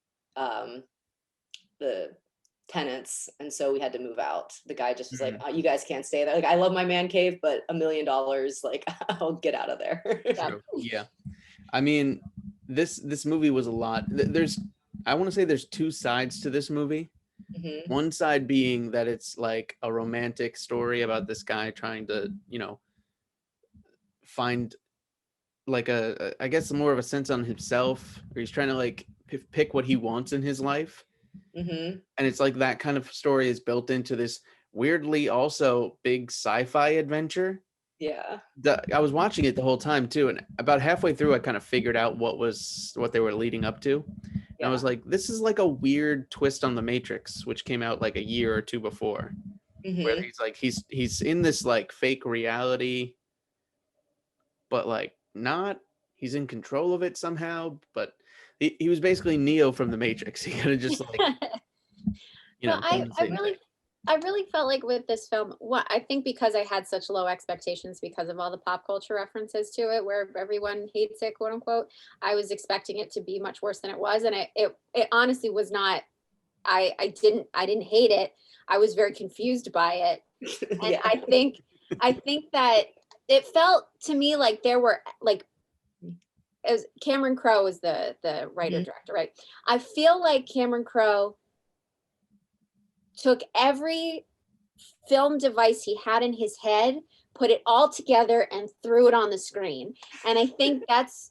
tenants, and so we had to move out. The guy just was like, oh, you guys can't stay there. Like, I love my man cave, but $1 million, like, I'll get out of there. Yeah. I mean, this movie was a lot. I want to say there's two sides to this movie. One side being that it's like a romantic story about this guy trying to, find like I guess more of a sense on himself, or he's trying to like pick what he wants in his life. And it's like that kind of story is built into this weirdly also big sci-fi adventure. Yeah. I was watching it the whole time too, and about halfway through I kind of figured out what they were leading up to. And I was like, this is like a weird twist on The Matrix, which came out like a year or two before, where he's like he's in this like fake reality, but like not, he's in control of it somehow, but he was basically Neo from The Matrix. He kind of just like, I really felt like with this film, I think because I had such low expectations because of all the pop culture references to it, where everyone hates it, quote unquote, I was expecting it to be much worse than it was, and it honestly was not. I didn't hate it. I was very confused by it, and I think that it felt to me like there were like, as Cameron Crowe was the writer director, right? I feel like Cameron Crowe took every film device he had in his head, put it all together, and threw it on the screen. And I think that's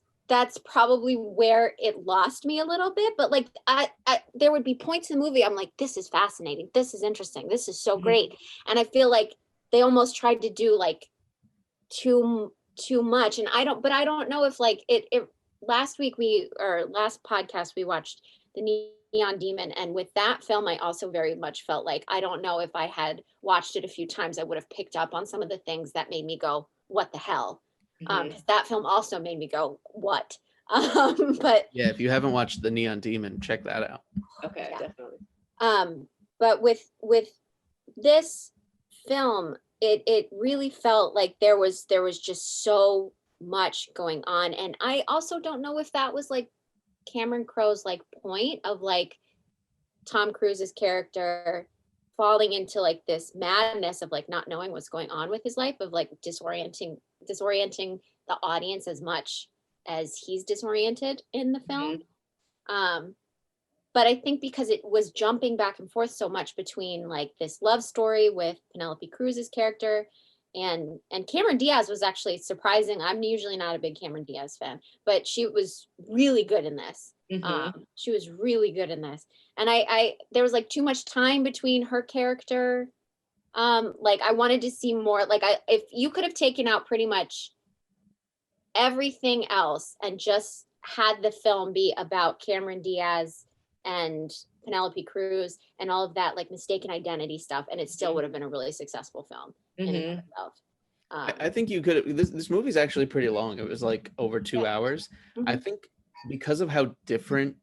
probably where it lost me a little bit. But like, I there would be points in the movie I'm like, this is fascinating, this is interesting, this is so great. And I feel like they almost tried to do like too much. And I don't know if like it last podcast we watched The Neon Demon, and with that film I also very much felt like, I don't know if I had watched it a few times I would have picked up on some of the things that made me go, what the hell? That film also made me go, what? But yeah, if you haven't watched The Neon Demon, check that out. Okay, definitely. But with this film, it really felt like there was just so much going on. And I also don't know if that was like Cameron Crowe's like point of like Tom Cruise's character falling into like this madness of like not knowing what's going on with his life, of like disorienting the audience as much as he's disoriented in the film. But I think because it was jumping back and forth so much between like this love story with Penelope Cruz's character and Cameron Diaz was actually surprising. I'm usually not a big Cameron Diaz fan, but she was really good in this. She was really good in this. And I there was like too much time between her character. Like I wanted to see more, like if you could have taken out pretty much everything else and just had the film be about Cameron Diaz and Penelope Cruz and all of that like mistaken identity stuff, and it still would have been a really successful film in and of itself. I think you could have, this movie's actually pretty long. It was like over 2 hours. I think because of how different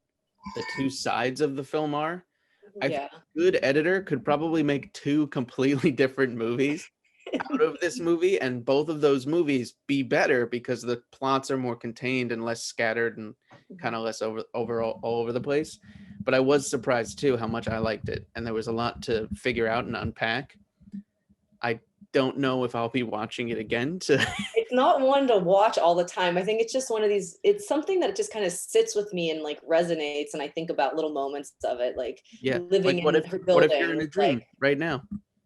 the two sides of the film are, I think a good editor could probably make two completely different movies out of this movie, and both of those movies be better because the plots are more contained and less scattered and kind of less all over the place. But I was surprised too how much I liked it, and there was a lot to figure out and unpack. don't know if I'll be watching it again. It's not one to watch all the time. I think it's just one of these, it's something that just kind of sits with me and like resonates, and I think about little moments of it, like living like, what in if her building. what if you're in a dream like, right now?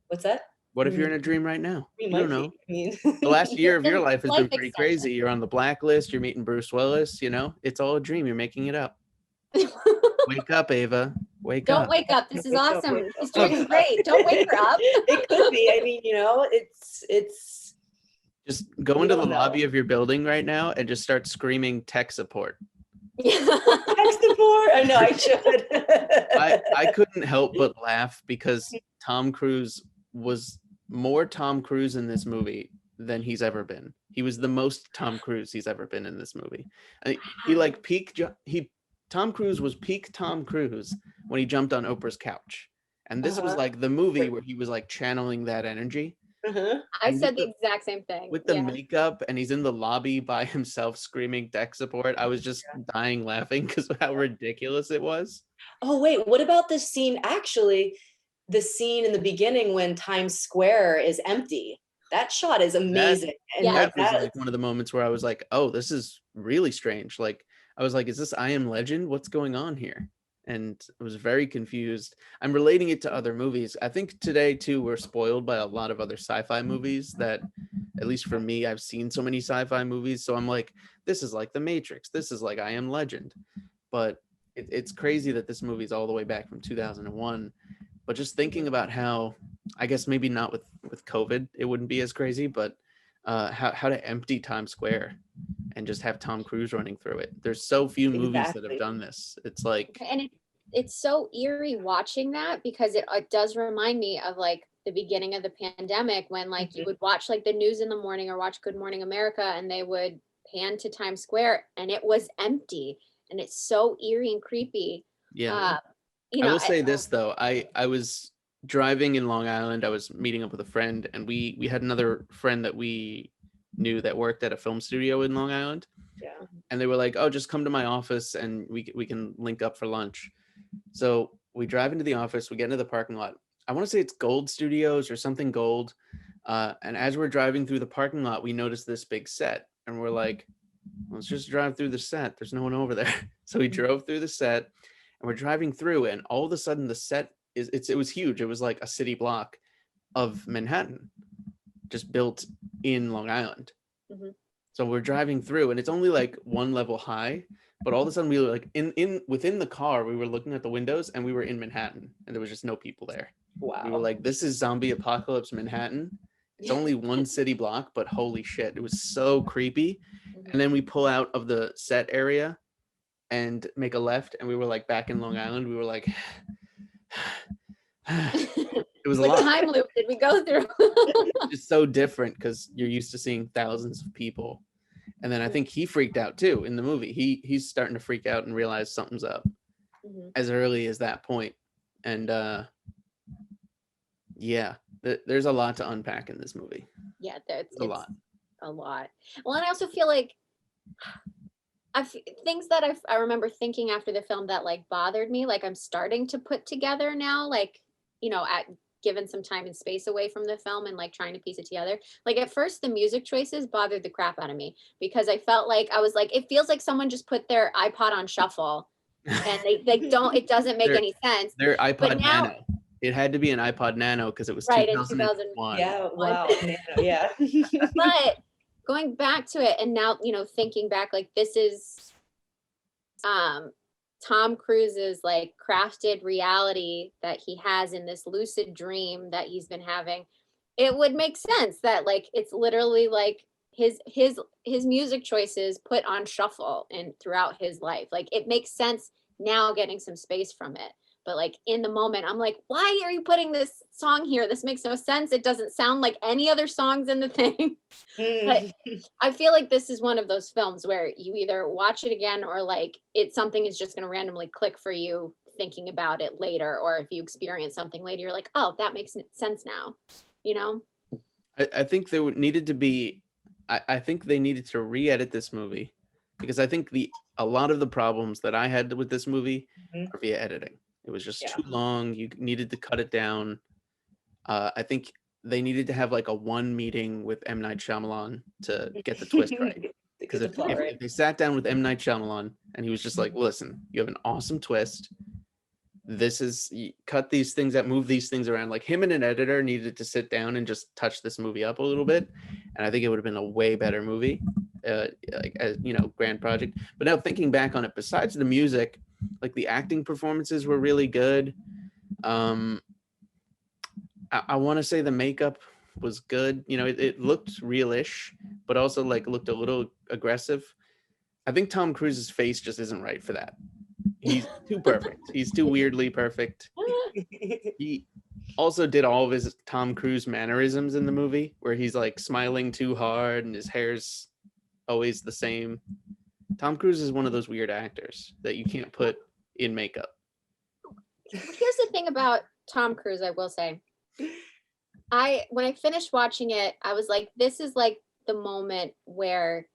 what's that? What if you're in a dream right now? You You don't might know. be. I mean, The last year of your life has been Life pretty extension. crazy. You're on the blacklist. You're meeting Bruce Willis. You know, it's all a dream. You're making it up. Wake up, Ava. Wake Don't up. wake up. This is Wake up, awesome. wake She's up. doing great. Don't wake her up. It could be. I mean, you know, it's Just go You into the don't know. lobby of your building right now and just start screaming tech support. tech support. I know I should. I couldn't help but laugh because Tom Cruise was more Tom Cruise in this movie than he's ever been. He was the most Tom Cruise he's ever been in this movie. He like Tom Cruise was peak Tom Cruise when he jumped on Oprah's couch. And this was like the movie where he was like channeling that energy. I said the exact same thing. With the makeup, and he's in the lobby by himself screaming tech support. I was just dying laughing because of how ridiculous it was. Oh wait, what about this scene? Actually, the scene in the beginning when Times Square is empty. That shot is amazing. That was like one of the moments where I was like, oh, this is really strange. Like, I was like, is this I Am Legend? What's going on here? And I was very confused. I'm relating it to other movies. I think today too, we're spoiled by a lot of other sci-fi movies that, at least for me, I've seen so many sci-fi movies. So I'm like, this is like The Matrix. This is like I Am Legend. But it's crazy that this movie is all the way back from 2001. But just thinking about how, I guess maybe not with COVID, it wouldn't be as crazy, but how to empty Times Square and just have Tom Cruise running through it. There's so few movies that have done this. It's like, and it's so eerie watching that because it does remind me of like the beginning of the pandemic when like you would watch like the news in the morning or watch Good Morning America and they would pan to Times Square and it was empty, and it's so eerie and creepy. yeah. You know, I will say this though, I was driving in Long Island. I was meeting up with a friend, and we had another friend that we knew that worked at a film studio in Long Island. Yeah. And they were like, oh, just come to my office and we can link up for lunch. So we drive into the office, we get into the parking lot. I want to say it's Gold Studios or something Gold. And as we're driving through the parking lot, we notice this big set, and we're like, let's just drive through the set. There's no one over there. So we drove through the set, and we're driving through, and all of a sudden the set it was huge. It was like a city block of Manhattan, just built in Long Island. So we're driving through, and it's only like one level high, but all of a sudden we were like within the car, we were looking at the windows, and we were in Manhattan, and there was just no people there. Wow. We were like, this is zombie apocalypse Manhattan. It's only one city block, but holy shit, it was so creepy. And then we pull out of the set area and make a left, and we were like back in Long Island. We were like, it was a what lot. time loop did we go through? It's so different because you're used to seeing thousands of people. And then I think he freaked out too in the movie. He's starting to freak out and realize something's up as early as that point. And yeah, there's a lot to unpack in this movie. Yeah, it's a lot. A lot. Well, and I also feel like things that I remember thinking after the film that like bothered me, like I'm starting to put together now, like, you know, given some time and space away from the film and like trying to piece it together. Like at first the music choices bothered the crap out of me because I felt like I was like, it feels like someone just put their iPod on shuffle and it doesn't make any sense. Their iPod Nano. It had to be an iPod Nano because it was right, 2001. Yeah, wow. Nano, yeah. But going back to it and now, you know, thinking back, like this is Tom Cruise's like crafted reality that he has in this lucid dream that he's been having. It would make sense that like it's literally like his music choices put on shuffle and throughout his life. Like it makes sense now getting some space from it. But like in the moment, I'm like, why are you putting this song here? This makes no sense. It doesn't sound like any other songs in the thing. But I feel like this is one of those films where you either watch it again or like something is just going to randomly click for you thinking about it later. Or if you experience something later, you're like, oh, that makes sense now. You know? I think there needed to be, I think they needed to re-edit this movie because I think a lot of the problems that I had with this movie are via editing. It was just too long. You needed to cut it down. I think they needed to have like a one meeting with M. Night Shyamalan to get the twist right. Because if they sat down with M. Night Shyamalan and he was just like, listen, you have an awesome twist. Cut these things out, move these things around. Like him and an editor needed to sit down and just touch this movie up a little bit. And I think it would have been a way better movie, grand project. But now thinking back on it, besides the music, like the acting performances were really good. I want to say the makeup was good. It looked realish, but also like looked a little aggressive. I think Tom Cruise's face just isn't right for that. He's too perfect. He's too weirdly perfect. He also did all of his Tom Cruise mannerisms in the movie, where he's like smiling too hard and his hair's always the same. Tom Cruise is one of those weird actors that you can't put in makeup. Here's the thing about Tom Cruise, I will say. When I finished watching it, I was like, this is like the moment where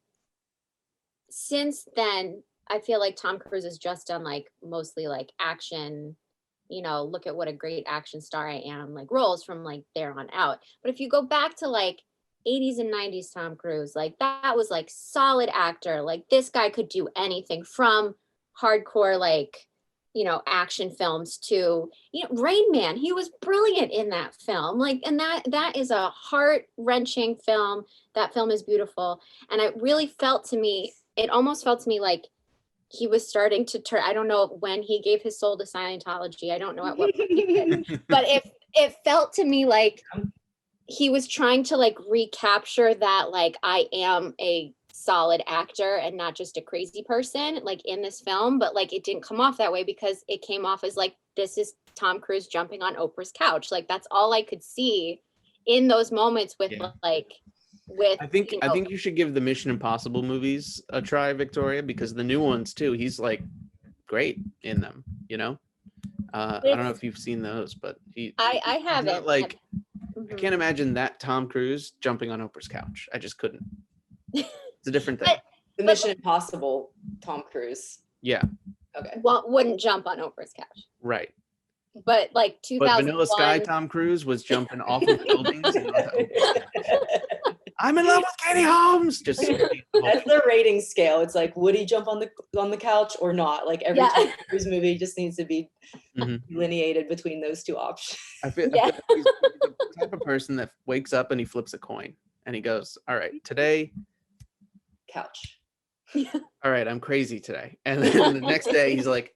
since then, I feel like Tom Cruise has just done like mostly like action, look at what a great action star I am, like roles from like there on out. But if you go back to like 80s and 90s Tom Cruise, like that was like solid actor. Like this guy could do anything from hardcore, like, action films to, Rain Man. He was brilliant in that film. Like, and that is a heart-wrenching film. That film is beautiful. And it really almost felt to me like he was starting to turn. I don't know when he gave his soul to Scientology. I don't know at what point he did. But it felt to me like he was trying to like recapture that, like, I am a solid actor and not just a crazy person, like in this film. But like it didn't come off that way, because it came off as like, this is Tom Cruise jumping on Oprah's couch. Like that's all I could see in those moments with I think you should give the Mission Impossible movies a try, Victoria, because the new ones too, he's like great in them, I don't know if you've seen those, but I haven't. Like, I can't imagine that Tom Cruise jumping on Oprah's couch. I just couldn't. It's a different thing. The Mission Impossible Tom Cruise. Yeah. Okay. Wouldn't jump on Oprah's couch. Right. But like 2001. But Vanilla Sky Tom Cruise was jumping off of buildings. I'm in love with Katie Holmes. Just that's their rating scale. It's like, would he jump on the couch or not? Like every Tom Cruise movie just needs to be delineated between those two options. I feel like he's the type of person that wakes up and he flips a coin and he goes, all right, today, couch. All right, I'm crazy today. And then the next day he's like,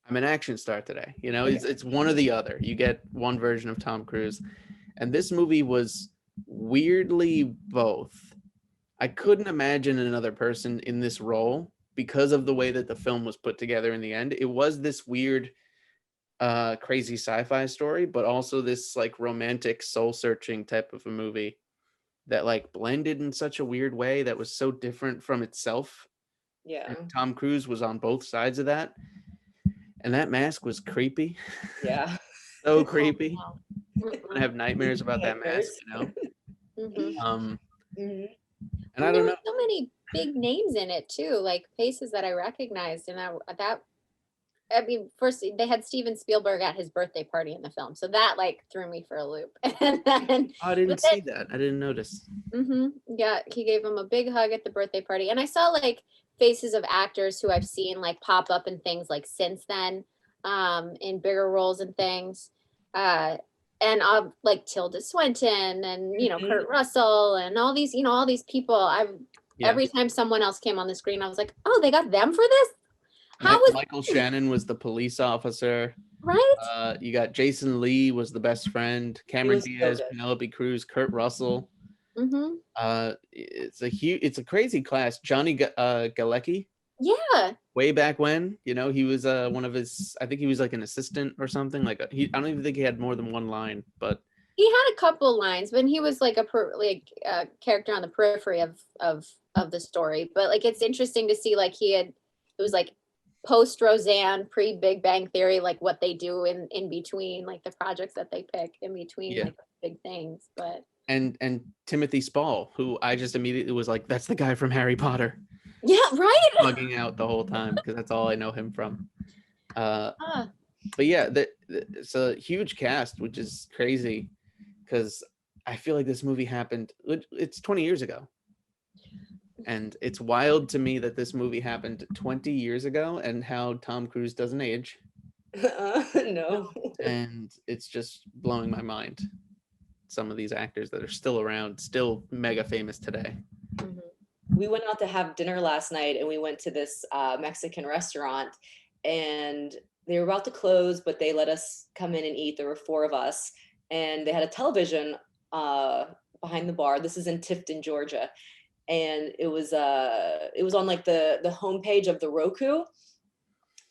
I'm an action star today. It's one or the other. You get one version of Tom Cruise. And this movie was weirdly both. I couldn't imagine another person in this role because of the way that the film was put together in the end. It was this weird, crazy sci-fi story, but also this like romantic, soul-searching type of a movie that like blended in such a weird way that was so different from itself. Yeah. And Tom Cruise was on both sides of that. And that mask was creepy. Yeah. So creepy. I have nightmares about that mask, Mm-hmm. And I don't know. So many big names in it too, like faces that I recognized, and first they had Steven Spielberg at his birthday party in the film, so that like threw me for a loop. And then, I didn't see that. I didn't notice. Yeah, he gave him a big hug at the birthday party, and I saw like faces of actors who I've seen like pop up in things like since then, in bigger roles and things. And like Tilda Swinton and Kurt Russell and all these people. Every time someone else came on the screen, I was like, oh, they got them for this? Michael Shannon was the police officer, right? You got Jason Lee was the best friend, Cameron Diaz, Penelope Cruz, Kurt Russell. It's a crazy class. Johnny Galecki. Yeah. Way back when, he was one of his. I think he was like an assistant or something. Like I don't even think he had more than one line, but he had a couple lines. But he was like a character on the periphery of the story. But like it's interesting to see like it was like post Roseanne, pre Big Bang Theory, like what they do in between, like the projects that they pick in between like big things. But and Timothy Spall, who I just immediately was like, that's the guy from Harry Potter. Yeah, right. Bugging out the whole time because that's all I know him from. But yeah, it's a huge cast, which is crazy because I feel like this movie happened. It's 20 years ago. And it's wild to me that this movie happened 20 years ago and how Tom Cruise doesn't age. No. And it's just blowing my mind. Some of these actors that are still around, still mega famous today. We went out to have dinner last night, and we went to this Mexican restaurant, and they were about to close, but they let us come in and eat. There were 4 of us, and they had a television behind the bar. This is in Tifton, Georgia. And it was on like the homepage of the Roku,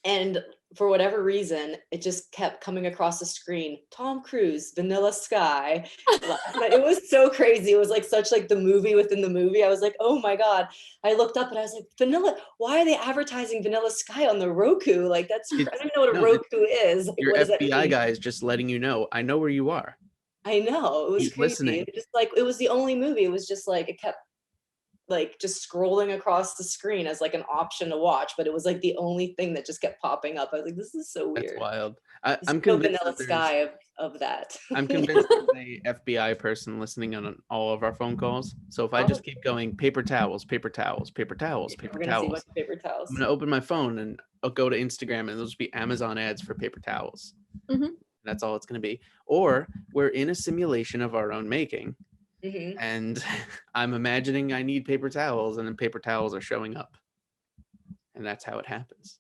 and for whatever reason it just kept coming across the screen, Tom Cruise, Vanilla Sky. It was so crazy. It was like such like the movie within the movie. I was like, oh my god. I looked up and I was like, Vanilla, why are they advertising Vanilla Sky on the Roku? Like that's, I don't even know what a Roku is. Like, your what does that FBI mean? guy is just letting you know, I know where you are. I know, it was He's crazy. listening. It just like, it was the only movie. It was just like, it kept like just scrolling across the screen as like an option to watch, but it was like the only thing that just kept popping up. I was like, this is so weird. That's wild. There's I'm no convinced Vanilla that Sky of that. I'm convinced there's a FBI person listening on all of our phone calls. So if I just keep going, paper towels, paper towels, paper towels, paper We're gonna see a towels, bunch of paper towels. I'm gonna open my phone and I'll go to Instagram and there'll just be Amazon ads for paper towels. That's all it's gonna be. Or we're in a simulation of our own making. And I'm imagining I need paper towels, and then paper towels are showing up. And that's how it happens.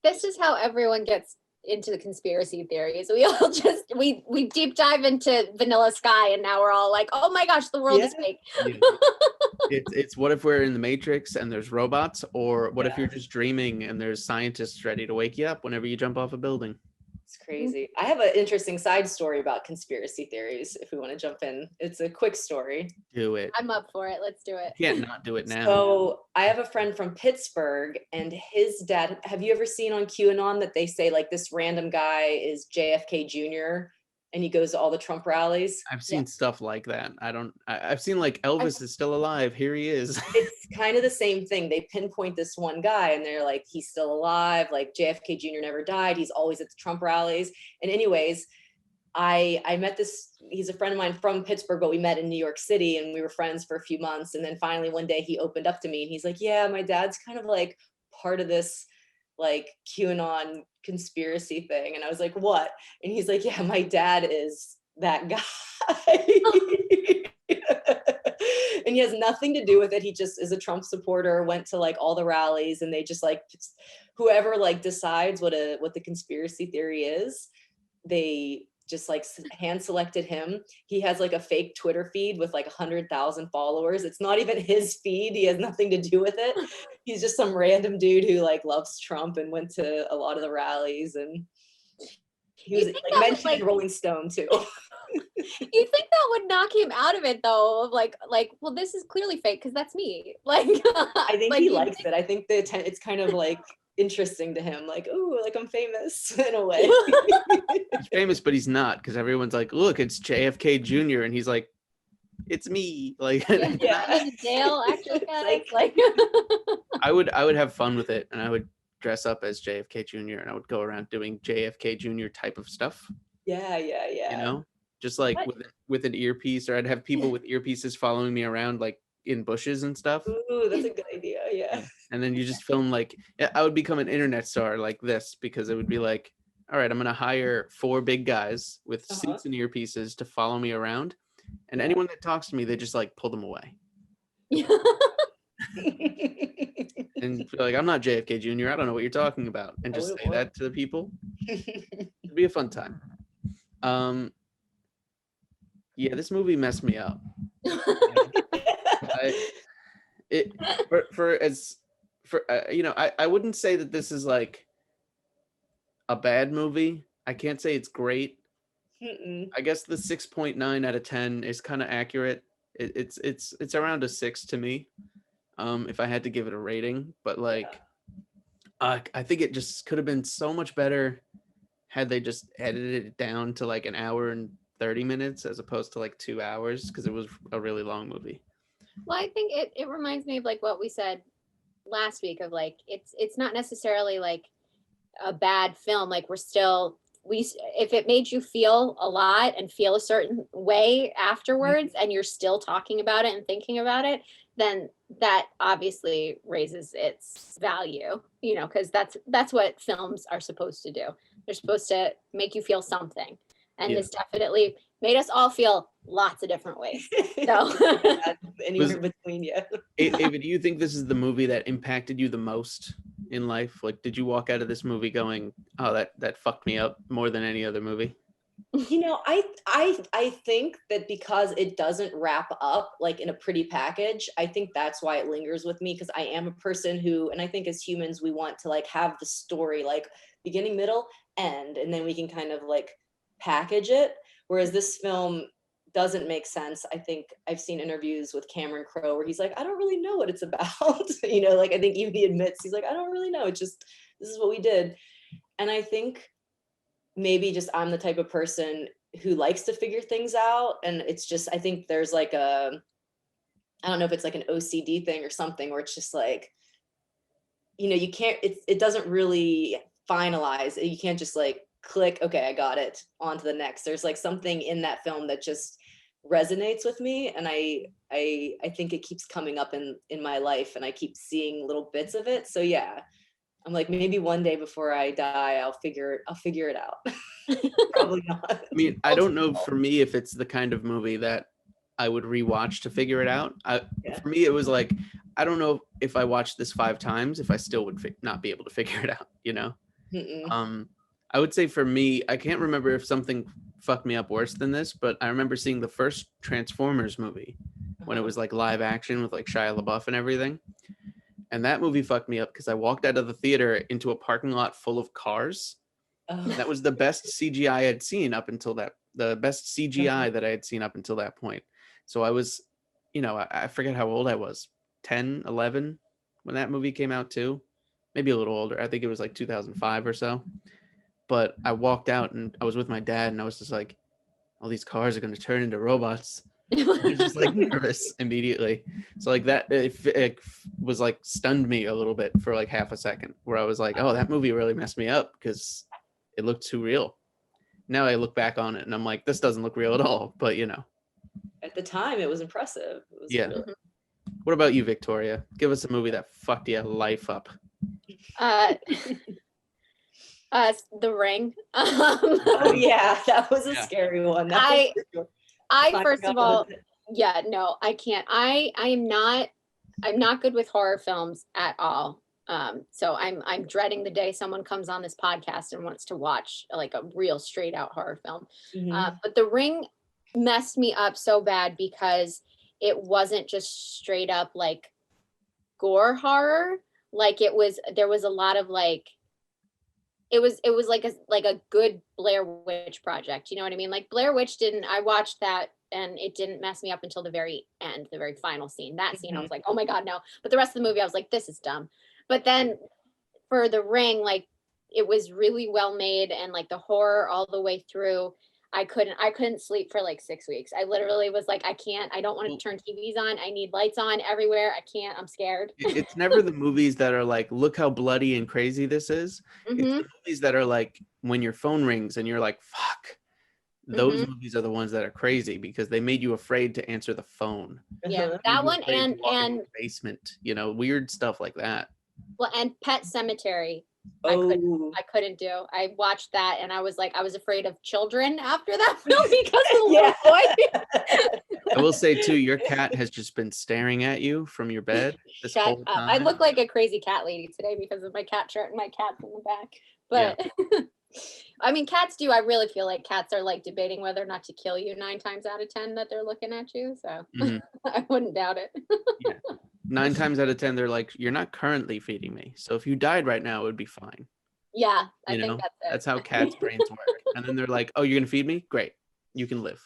This is how everyone gets into the conspiracy theories. We all just we deep dive into Vanilla Sky, and now we're all like, oh my gosh, the world is fake. It's what if we're in the Matrix and there's robots, or what if you're just dreaming and there's scientists ready to wake you up whenever you jump off a building? It's crazy. I have an interesting side story about conspiracy theories if we want to jump in. It's a quick story. Do it. I'm up for it. Let's do it. You can't not do it now. So I have a friend from Pittsburgh, and his dad, have you ever seen on QAnon that they say like this random guy is JFK Jr. and he goes to all the Trump rallies? I've seen stuff like that. I've seen like Elvis is still alive. Here he is. It's kind of the same thing. They pinpoint this one guy and they're like, he's still alive. Like JFK Jr. never died. He's always at the Trump rallies. And anyways, I met this, he's a friend of mine from Pittsburgh, but we met in New York City and we were friends for a few months. And then finally one day he opened up to me and he's like, yeah, my dad's kind of like part of this like QAnon conspiracy thing. And I was like, what? And he's like, yeah, my dad is that guy. And he has nothing to do with it. He just is a Trump supporter, went to like all the rallies, and they just like, whoever like decides what the conspiracy theory is, they just like hand selected him. He has like a fake Twitter feed with like 100,000 followers. It's not even his feed. He has nothing to do with it. He's just some random dude who like loves Trump and went to a lot of the rallies, and he was like mentioned in Rolling Stone too. You think that would knock him out of it though? Of like, well, this is clearly fake because that's me. Like, I think like, he likes it. I think it's kind of like interesting to him. Like, oh, like I'm famous in a way. He's famous, but he's not, because everyone's like, look, it's JFK Jr. And he's like, it's me. Like, Dale actually like I would have fun with it, and I would dress up as JFK Jr. and I would go around doing JFK Jr. type of stuff. Yeah. You know, just like with an earpiece, or I'd have people with earpieces following me around, like in bushes and stuff. Ooh, that's a good idea. Yeah. And then you just film like, I would become an internet star like this, because it would be like, all right, I'm gonna hire 4 big guys with suits and earpieces to follow me around, and anyone that talks to me, they just like pull them away. And be like, I'm not JFK Jr. I don't know what you're talking about, and just say that to the people. It'd be a fun time. Yeah, this movie messed me up. I wouldn't say that this is like a bad movie. I can't say it's great. I guess the 6.9 out of 10 is kind of accurate. It's around a 6 to me, if I had to give it a rating. But like, I think it just could have been so much better had they just edited it down to like an hour and 30 minutes as opposed to like 2 hours, because it was a really long movie. Well, I think it reminds me of like what we said last week of like, it's not necessarily like a bad film. Like we're still if it made you feel a lot and feel a certain way afterwards, and you're still talking about it and thinking about it, then that obviously raises its value, because that's what films are supposed to do. They're supposed to make you feel something, and this definitely made us all feel lots of different ways. So anywhere between you. Ava, do you think this is the movie that impacted you the most in life? Like, did you walk out of this movie going, oh, that fucked me up more than any other movie? I think that because it doesn't wrap up like in a pretty package, I think that's why it lingers with me, because I am a person who, and I think as humans, we want to like have the story like beginning, middle, end, and then we can kind of like package it. Whereas this film doesn't make sense. I think I've seen interviews with Cameron Crowe where he's like, I don't really know what it's about. Like I think even he admits, he's like, I don't really know. It's just, this is what we did. And I think maybe just I'm the type of person who likes to figure things out. And it's just, I think there's like I don't know if it's like an OCD thing or something, where it's just like, you can't, it doesn't really finalize. You can't just like click, okay, I got it, on to the next. There's like something in that film that just resonates with me. And I think it keeps coming up in my life, and I keep seeing little bits of it. So yeah, I'm like, maybe one day before I die, I'll figure it out. Probably not. I mean, I don't know for me if it's the kind of movie that I would rewatch to figure it out. For me, it was like, I don't know if I watched this 5 times, if I still would not be able to figure it out, I would say for me, I can't remember if something fucked me up worse than this, but I remember seeing the first Transformers movie when it was like live action with like Shia LaBeouf and everything. And that movie fucked me up because I walked out of the theater into a parking lot full of cars. Oh. That was the best CGI I had seen up until that, the best CGI that I had seen up until that point. So I was, I forget how old I was, 10, 11 when that movie came out too. Maybe a little older. I think it was like 2005 or so. But I walked out and I was with my dad and I was just like, all these cars are going to turn into robots. I was just like nervous immediately. So like that, it was like stunned me a little bit for like half a second, where I was like, oh, that movie really messed me up because it looked too real. Now I look back on it and I'm like, this doesn't look real at all. But at the time it was impressive. It was yeah. Really... What about you, Victoria? Give us a movie that fucked your life up. The Ring. Oh yeah, that was a scary one. I first of all, yeah, no, I can't. I'm not good with horror films at all. So I'm dreading the day someone comes on this podcast and wants to watch like a real straight out horror film. Mm-hmm. But The Ring messed me up so bad because it wasn't just straight up like gore horror. Like there was a lot of like, it was like a good Blair Witch Project. You know what I mean? Like Blair Witch I watched that and it didn't mess me up until the very end, the very final scene. That scene, I was like, oh my God, no. But the rest of the movie, I was like, this is dumb. But then for The Ring, like it was really well made and like the horror all the way through. I couldn't sleep for like 6 weeks. I literally was like, I don't want to turn TVs on. I need lights on everywhere. I can't, I'm scared. It's never the movies that are like, look how bloody and crazy this is. Mm-hmm. It's the movies that are like, when your phone rings and you're like, fuck. Those movies are the ones that are crazy because they made you afraid to answer the phone. Yeah, that one and basement, weird stuff like that. Well, and Pet Sematary. I couldn't do. I watched that and I was afraid of children after that film because of the little boy. I will say too, your cat has just been staring at you from your bed this whole time. I look like a crazy cat lady today because of my cat shirt and my cat's in the back. But yeah. I mean, cats do. I really feel like cats are like debating whether or not to kill you 9 times out of 10 that they're looking at you. So I wouldn't doubt it. Yeah. 9 times out of 10, they're like, you're not currently feeding me. So if you died right now, it would be fine. Yeah, I think that's it. That's how cats' brains work. And then they're like, oh, you're going to feed me? Great. You can live.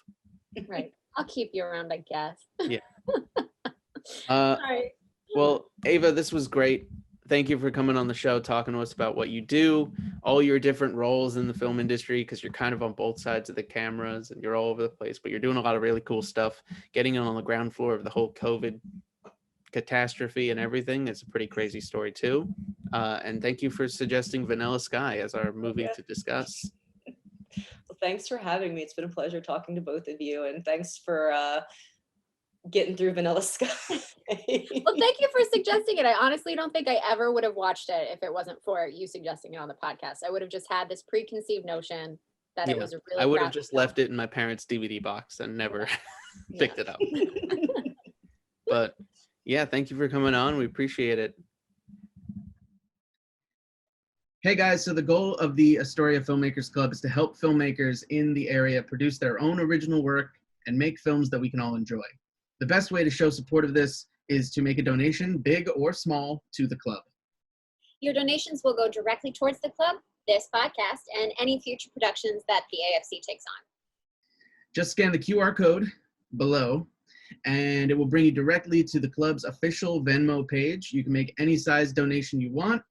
Right. I'll keep you around, I guess. Yeah. All right. Well, Ava, this was great. Thank you for coming on the show, talking to us about what you do, all your different roles in the film industry, because you're kind of on both sides of the cameras and you're all over the place, but you're doing a lot of really cool stuff. Getting in on the ground floor of the whole COVID catastrophe and everything is a pretty crazy story too. And thank you for suggesting Vanilla Sky as our movie to discuss. thanks for having me. It's been a pleasure talking to both of you, and thanks for getting through Vanilla Sky. Well, thank you for suggesting it. I honestly don't think I ever would have watched it if it wasn't for you suggesting it on the podcast. I would have just had this preconceived notion that it was a really I would have crappy just film. left it in my parents' DVD box and never picked it up. But yeah, thank you for coming on. We appreciate it. Hey guys, so the goal of the Astoria Filmmakers Club is to help filmmakers in the area produce their own original work and make films that we can all enjoy. The best way to show support of this is to make a donation, big or small, to the club. Your donations will go directly towards the club, this podcast, and any future productions that the AFC takes on. Just scan the QR code below and it will bring you directly to the club's official Venmo page. You can make any size donation you want,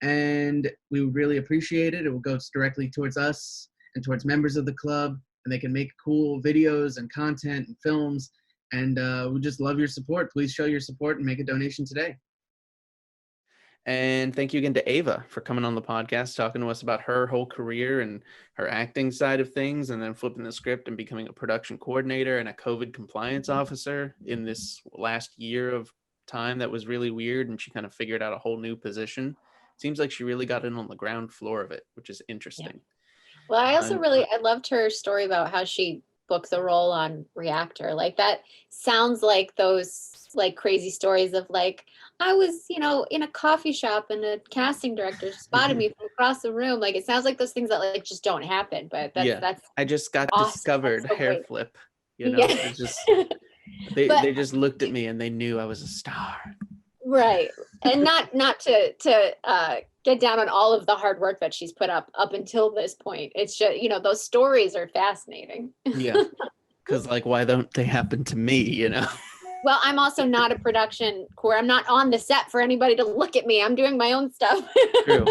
and we would really appreciate it. It will go directly towards us and towards members of the club, and they can make cool videos and content and films. And we just love your support. Please show your support and make a donation today. And thank you again to Ava for coming on the podcast, talking to us about her whole career and her acting side of things, and then flipping the script and becoming a production coordinator and a COVID compliance officer in this last year of time that was really weird. And she kind of figured out a whole new position. Seems like she really got in on the ground floor of it, which is interesting. Yeah. Well, I also I loved her story about how she booked the role on Reactor. Like, that sounds like those like crazy stories of like, I was, in a coffee shop and a casting director spotted me from across the room. Like, it sounds like those things that like just don't happen, but that's I just got awesome. discovered So hair great. flip, Yeah. It's just, they just looked at me and they knew I was a star. Right. And not to get down on all of the hard work that she's put up until this point. It's just, those stories are fascinating. Yeah. Because like, why don't they happen to me, Well, I'm also not a production core. I'm not on the set for anybody to look at me. I'm doing my own stuff. True.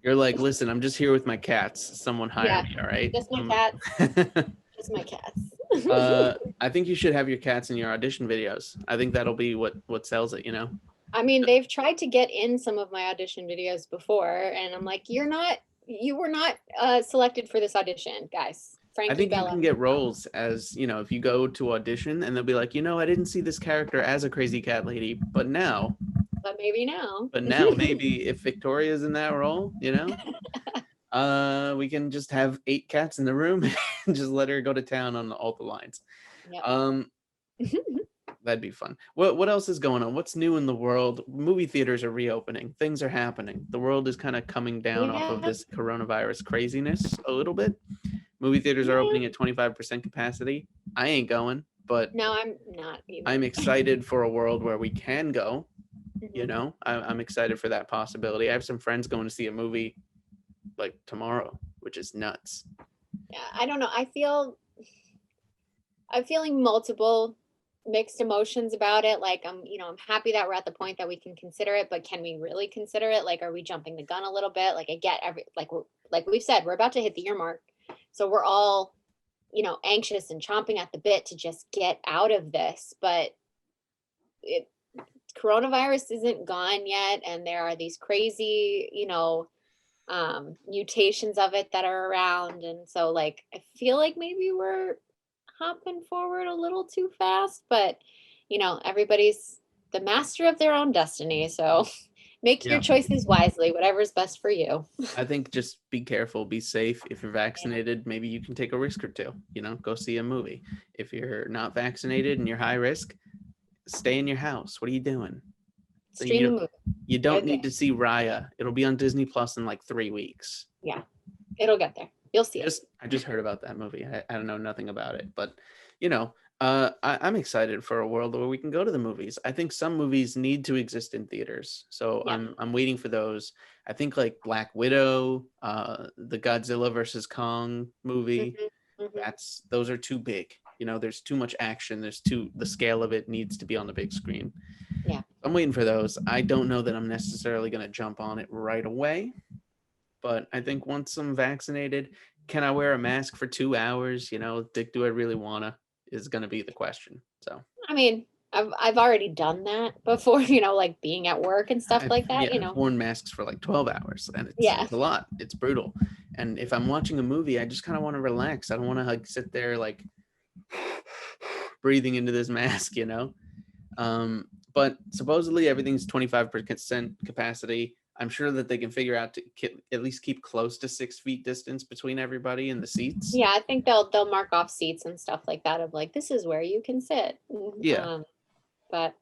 You're like, listen, I'm just here with my cats. Someone hire me, all right? Just my cats. Just my cats. I think you should have your cats in your audition videos. I think that'll be what sells it, I mean, they've tried to get in some of my audition videos before, and I'm like, you were not selected for this audition, guys. Frankie I think Bella. you can get roles as, if you go to audition and they'll be like, I didn't see this character as a crazy cat lady, but now. But maybe now. But now maybe if Victoria's in that role, we can just have 8 cats in the room and just let her go to town on all the lines. Yep. That'd be fun. What else is going on? What's new in the world? Movie theaters are reopening. Things are happening. The world is kind of coming down off of this coronavirus craziness a little bit. Movie theaters are opening at 25% capacity. I ain't going, but no, I'm not either. I'm excited for a world where we can go. I'm excited for that possibility. I have some friends going to see a movie like tomorrow, which is nuts. Yeah, I don't know. I'm feeling multiple mixed emotions about it. Like, I'm happy that we're at the point that we can consider it, but can we really consider it? Like, are we jumping the gun a little bit? Like, I get like we've said, we're about to hit the year mark. So we're all, anxious and chomping at the bit to just get out of this, but coronavirus isn't gone yet. And there are these crazy, mutations of it that are around. And so like, I feel like maybe we're hopping forward a little too fast, but everybody's the master of their own destiny. So make your choices wisely, whatever's best for you. I think just be careful, be safe. If you're vaccinated, maybe you can take a risk or two, go see a movie. If you're not vaccinated and you're high risk, stay in your house. What are you doing? Stream a movie. You don't need to see Raya. It'll be on Disney Plus in like 3 weeks. Yeah, it'll get there. You'll see it. I just heard about that movie. I don't know nothing about it, but I'm excited for a world where we can go to the movies. I think some movies need to exist in theaters, so I'm waiting for those. I think like Black Widow, the Godzilla versus Kong movie. Those are too big. There's too much action. The scale of it needs to be on the big screen. Yeah, I'm waiting for those. I don't know that I'm necessarily going to jump on it right away, but I think once I'm vaccinated, can I wear a mask for 2 hours? Do I really wanna? Is going to be the question. So I mean, I've already done that before, like being at work and stuff like that. I've worn masks for like 12 hours and it's a lot. It's brutal. And if I'm watching a movie, I just kind of want to relax. I don't want to like sit there like breathing into this mask, you know. But supposedly everything's 25% capacity. I'm sure that they can figure out to at least keep close to 6 feet distance between everybody in the seats. Yeah, I think they'll mark off seats and stuff like that of like, this is where you can sit. Yeah. But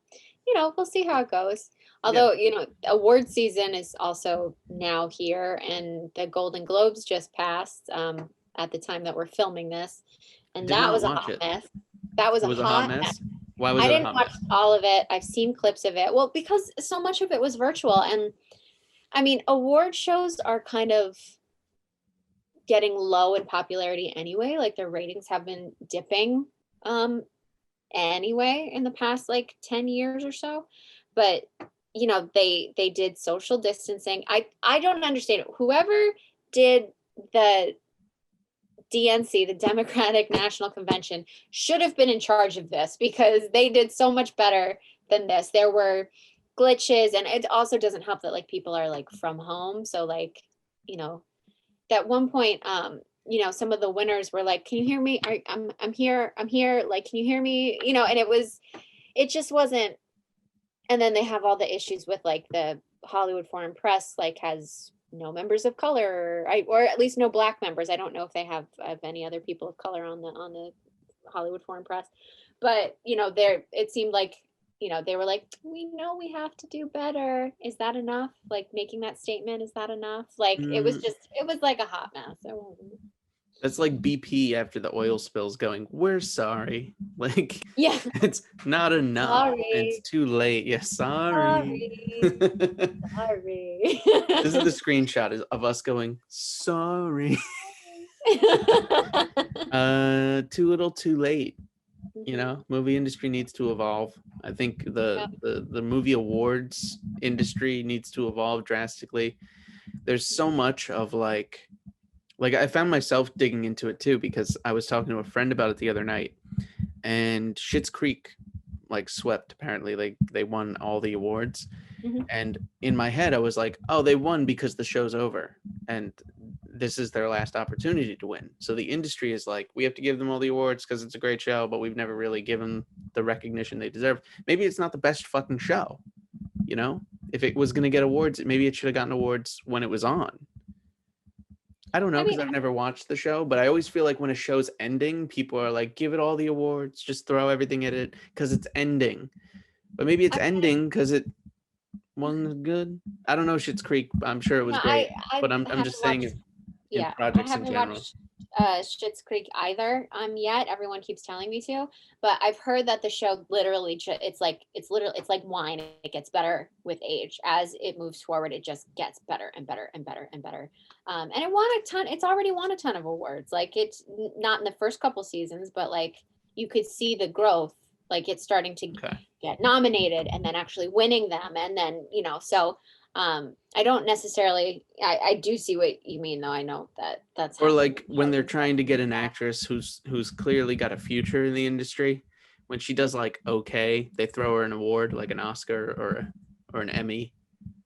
you know, we'll see how it goes. Although, you know, award season is also now here, and the Golden Globes just passed at the time that we're filming this, and Did that not was a watch hot it. mess. That was, It was a hot mess. Why was I it a didn't hot watch mess? all of it. I've seen clips of it. Well, because so much of it was virtual, and I mean, award shows are kind of getting low in popularity anyway. Like their ratings have been dipping anyway in the past like 10 years or so. But you know, they did social distancing. I don't understand it. Whoever did the DNC, the Democratic National Convention, should have been in charge of this, because they did so much better than this. There were glitches, and it also doesn't help that like people are like from home. So like, you know, at one point, you know, some of the winners were like, "Can you hear me? I'm here. I'm here. Like, can you hear me?" You know, and it just wasn't. And then they have all the issues with like the Hollywood Foreign Press, like has no members of color, or at least no Black members. I don't know if they have any other people of color on the Hollywood Foreign Press, but you know, it seemed like, you know, they were like, we know we have to do better. Is that enough? Like making that statement, is that enough? Like it was like a hot mess. It wasn't. That's like BP after the oil spills going, we're sorry. Like, yeah, it's not enough. Sorry. It's too late. Yeah, sorry. Sorry. This is the screenshot of us going, sorry. Too little, too late. You know, movie industry needs to evolve. I think the movie awards industry needs to evolve drastically. There's so much of like I found myself digging into it too, because I was talking to a friend about it the other night, and Schitt's Creek like swept, apparently. Like they won all the awards. And in my head I was like, oh, they won because the show's over and this is their last opportunity to win. So the industry is like, we have to give them all the awards because it's a great show, but we've never really given the recognition they deserve. Maybe it's not the best fucking show, you know? If it was going to get awards, maybe it should have gotten awards when it was on. I don't know, because I've never watched the show, but I always feel like when a show's ending, people are like, give it all the awards, just throw everything at it because it's ending. But maybe it's ending because it wasn't good. I don't know Schitt's Creek. I'm sure it was great, but I'm just saying in projects I in haven't general. watched Schitt's Creek either yet. Everyone keeps telling me to, but I've heard that the show literally it's like wine. It gets better with age. As it moves forward, it just gets better and better and better and better. And it won a ton. It's already won a ton of awards. Like it's not in the first couple seasons, but like you could see the growth. Like it's starting to get nominated and then actually winning them, and then so. I don't necessarily. I do see what you mean, though. I know that's. Or like when they're trying to get an actress who's clearly got a future in the industry, when she does like okay, they throw her an award, like an Oscar or an Emmy,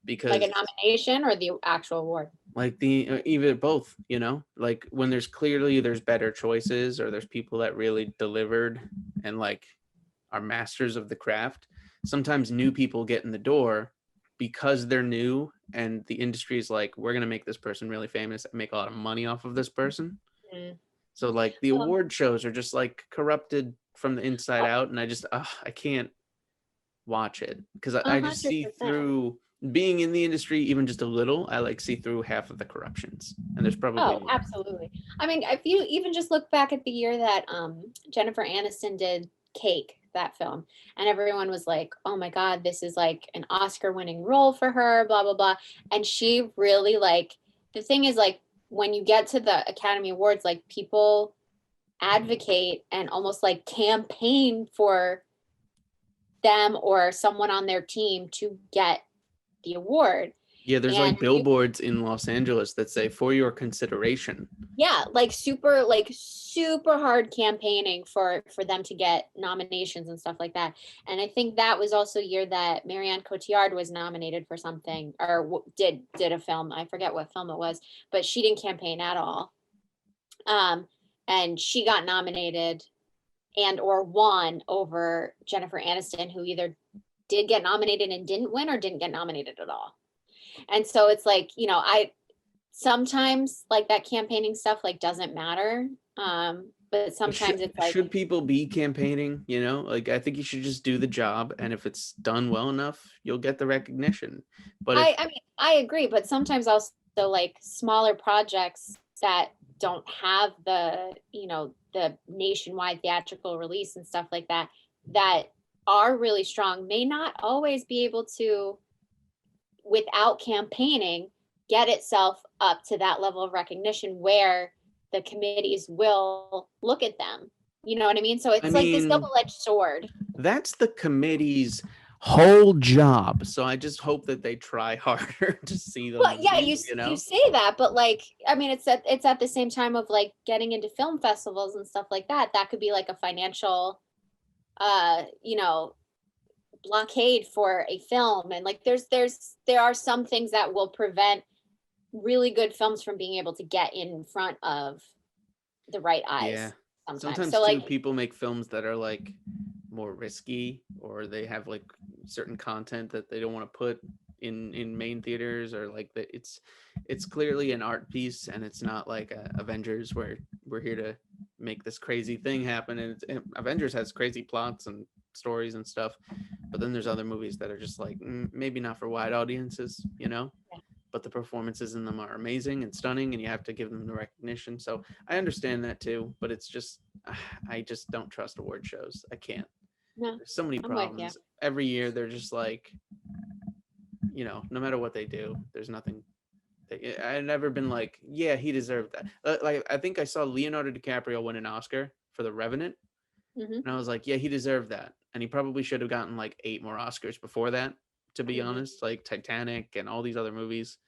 because like a nomination or the actual award. Like even both, you know, like when there's better choices, or there's people that really delivered and like are masters of the craft. Sometimes new people get in the door because they're new, and the industry is like, we're going to make this person really famous and make a lot of money off of this person. So like the award shows are just like corrupted from the inside out. And I can't watch it because I just see through being in the industry, even just a little. I like see through half of the corruptions, and there's probably more. Absolutely. I mean, if you even just look back at the year that Jennifer Aniston did Cake, that film, and everyone was like, oh my god, this is like an Oscar winning role for her, blah blah blah. And she really, like, the thing is, like, when you get to the Academy Awards, like, people advocate and almost like campaign for them or someone on their team to get the award. Yeah, there's And like billboards in Los Angeles that say "for your consideration." yeah, super hard campaigning for them to get nominations and stuff like that. And I think that was also a year that Marianne Cotillard was nominated for something, or did a film. I forget what film it was, but she didn't campaign at all. And she got nominated and or won over Jennifer Aniston, who either did get nominated and didn't win, or didn't get nominated at all. And so it's like, I sometimes like that campaigning stuff like doesn't matter. But sometimes it's like, should people be campaigning? Like I think you should just do the job, and if it's done well enough, you'll get the recognition. But I mean, I agree, but sometimes also like smaller projects that don't have the nationwide theatrical release and stuff like that are really strong may not always be able to, without campaigning, get itself up to that level of recognition where the committees will look at them. You know what I mean? So it's like this double-edged sword. That's the committee's whole job. So I just hope that they try harder to see them. Well, yeah, you say that, but like, I mean, it's at the same time of like getting into film festivals and stuff like that. That could be like a financial, blockade for a film. And like, there are some things that will prevent really good films from being able to get in front of the right eyes. Yeah. Sometimes So too, like people make films that are like more risky, or they have like certain content that they don't want to put in main theaters, or like that it's clearly an art piece, and it's not like Avengers where we're here to make this crazy thing happen. And Avengers has crazy plots and stories and stuff, but then there's other movies that are just like maybe not for wide audiences, but the performances in them are amazing and stunning, and you have to give them the recognition. So I understand that too, but it's just I just don't trust award shows. I can't. No, there's so many problems every year. They're just like, no matter what they do, there's nothing. I've never been like, yeah, he deserved that. Like I think I saw Leonardo DiCaprio win an Oscar for The Revenant, and I was like, yeah, he deserved that, and he probably should have gotten like 8 more Oscars before that, to be honest. Like Titanic and all these other movies.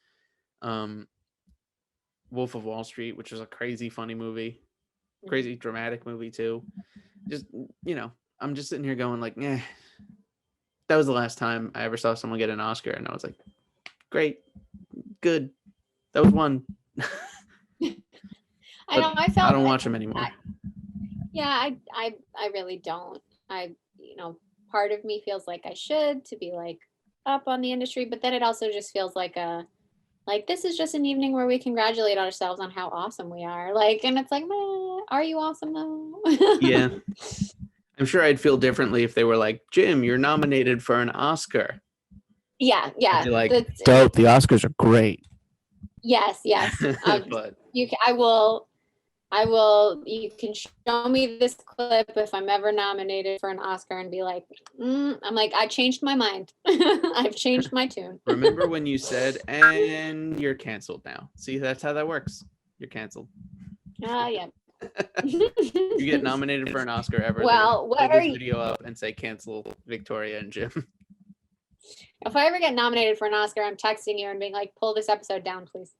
Wolf of Wall Street, which was a crazy funny movie, crazy dramatic movie too. Just I'm just sitting here going like, that was the last time I ever saw someone get an Oscar, and I was like, great, good, that was one. I know. I don't watch them anymore. I really don't. Part of me feels like I should, to be like up on the industry, but then it also just feels like this is just an evening where we congratulate ourselves on how awesome we are. Like, and it's like, are you awesome though? Yeah. I'm sure I'd feel differently if they were like, Jim, you're nominated for an Oscar. Yeah. I'd be like, dope, the Oscars are great. Yes. But I will, you can show me this clip if I'm ever nominated for an Oscar and be like, I'm like, I changed my mind. I've changed my tune. Remember when you said, and you're canceled now? See, that's how that works. You're canceled. Yeah. You get nominated for an Oscar ever. Well, what are you? Video up and say cancel Victoria and Jim. If I ever get nominated for an Oscar, I'm texting you and being like, pull this episode down, please.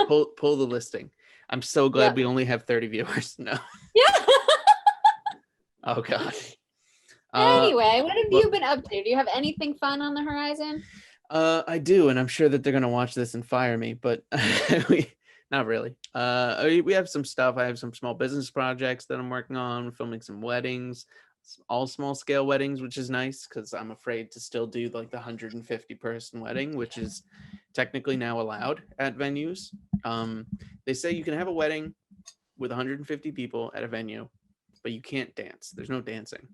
Pull the listing. I'm so glad we only have 30 viewers. No. Yeah. Oh God. Anyway, what have you been up to? Do you have anything fun on the horizon? I do, and I'm sure that they're gonna watch this and fire me, but not really. We have some stuff. I have some small business projects that I'm working on, filming some weddings, all small scale weddings, which is nice because I'm afraid to still do like the 150 person wedding, which is technically now allowed at venues. They say you can have a wedding with 150 people at a venue, but you can't dance. There's no dancing.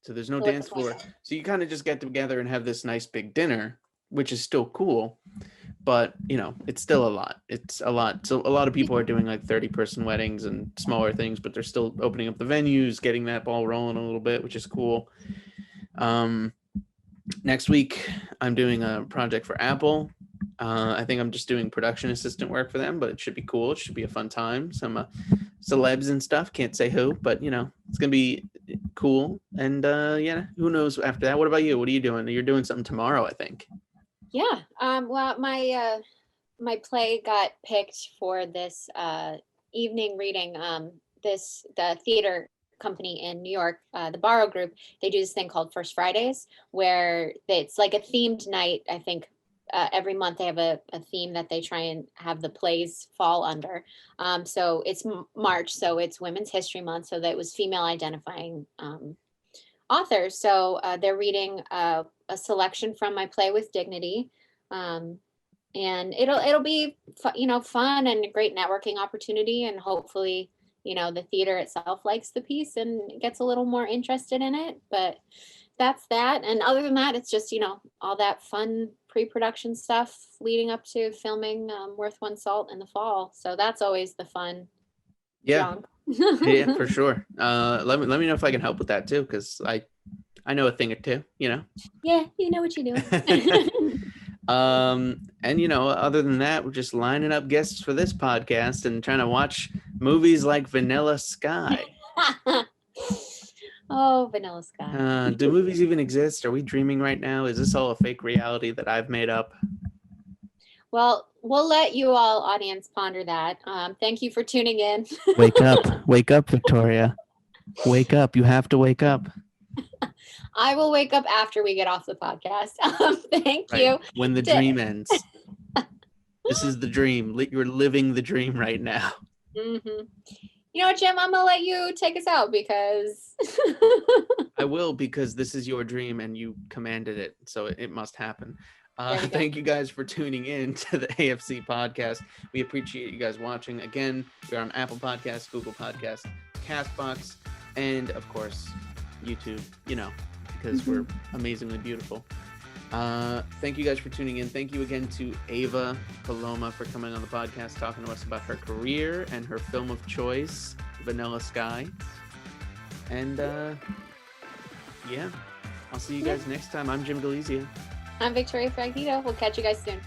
So there's no dance floor. So you kind of just get together and have this nice big dinner, which is still cool, but it's still a lot. It's a lot. So a lot of people are doing like 30 person weddings and smaller things, but they're still opening up the venues, getting that ball rolling a little bit, which is cool. Next week, I'm doing a project for Apple. I think I'm just doing production assistant work for them, but it should be cool. It should be a fun time. Some celebs and stuff. Can't say who, but it's gonna be cool. And who knows after that? What about you? What are you doing? You're doing something tomorrow, I think. Yeah. Well, my play got picked for this evening reading. The theater company in New York, the Barrow Group, they do this thing called First Fridays, where it's like a themed night. I think every month they have a theme that they try and have the plays fall under. So it's March, so it's Women's History Month. So that was female identifying authors. So they're reading a selection from my play With Dignity. And it'll be fun and a great networking opportunity, and hopefully the theater itself likes the piece and gets a little more interested in it. But that's that. And other than that, it's just all that fun pre-production stuff leading up to filming Worth One Salt in the fall. So that's always the fun. Yeah. Yeah, for sure. Let me know if I can help with that too, because I know a thing or two. Yeah, you know what you're doing. And other than that, we're just lining up guests for this podcast and trying to watch movies like Vanilla Sky. Oh, Vanilla Sky. Do movies even exist? Are we dreaming right now? Is this all a fake reality that I've made up? Well, we'll let you all, audience, ponder that. Thank you for tuning in. Wake up, Victoria. Wake up. You have to wake up. I will wake up after we get off the podcast. Thank you. When the dream ends. This is the dream. You're living the dream right now. Mm-hmm. You know what, Jim? I'm gonna let you take us out because I will, because this is your dream and you commanded it, so it must happen. Thank you guys for tuning in to the AFC podcast. We appreciate you guys watching. Again, we're on Apple Podcasts, Google Podcasts, Castbox, and of course, YouTube, because we're amazingly beautiful. Thank you guys for tuning in. Thank you again to Ava Paloma for coming on the podcast, talking to us about her career and her film of choice, Vanilla Sky. And yeah, I'll see you guys next time. I'm Jim Galizia. I'm Victoria Fragnito. We'll catch you guys soon.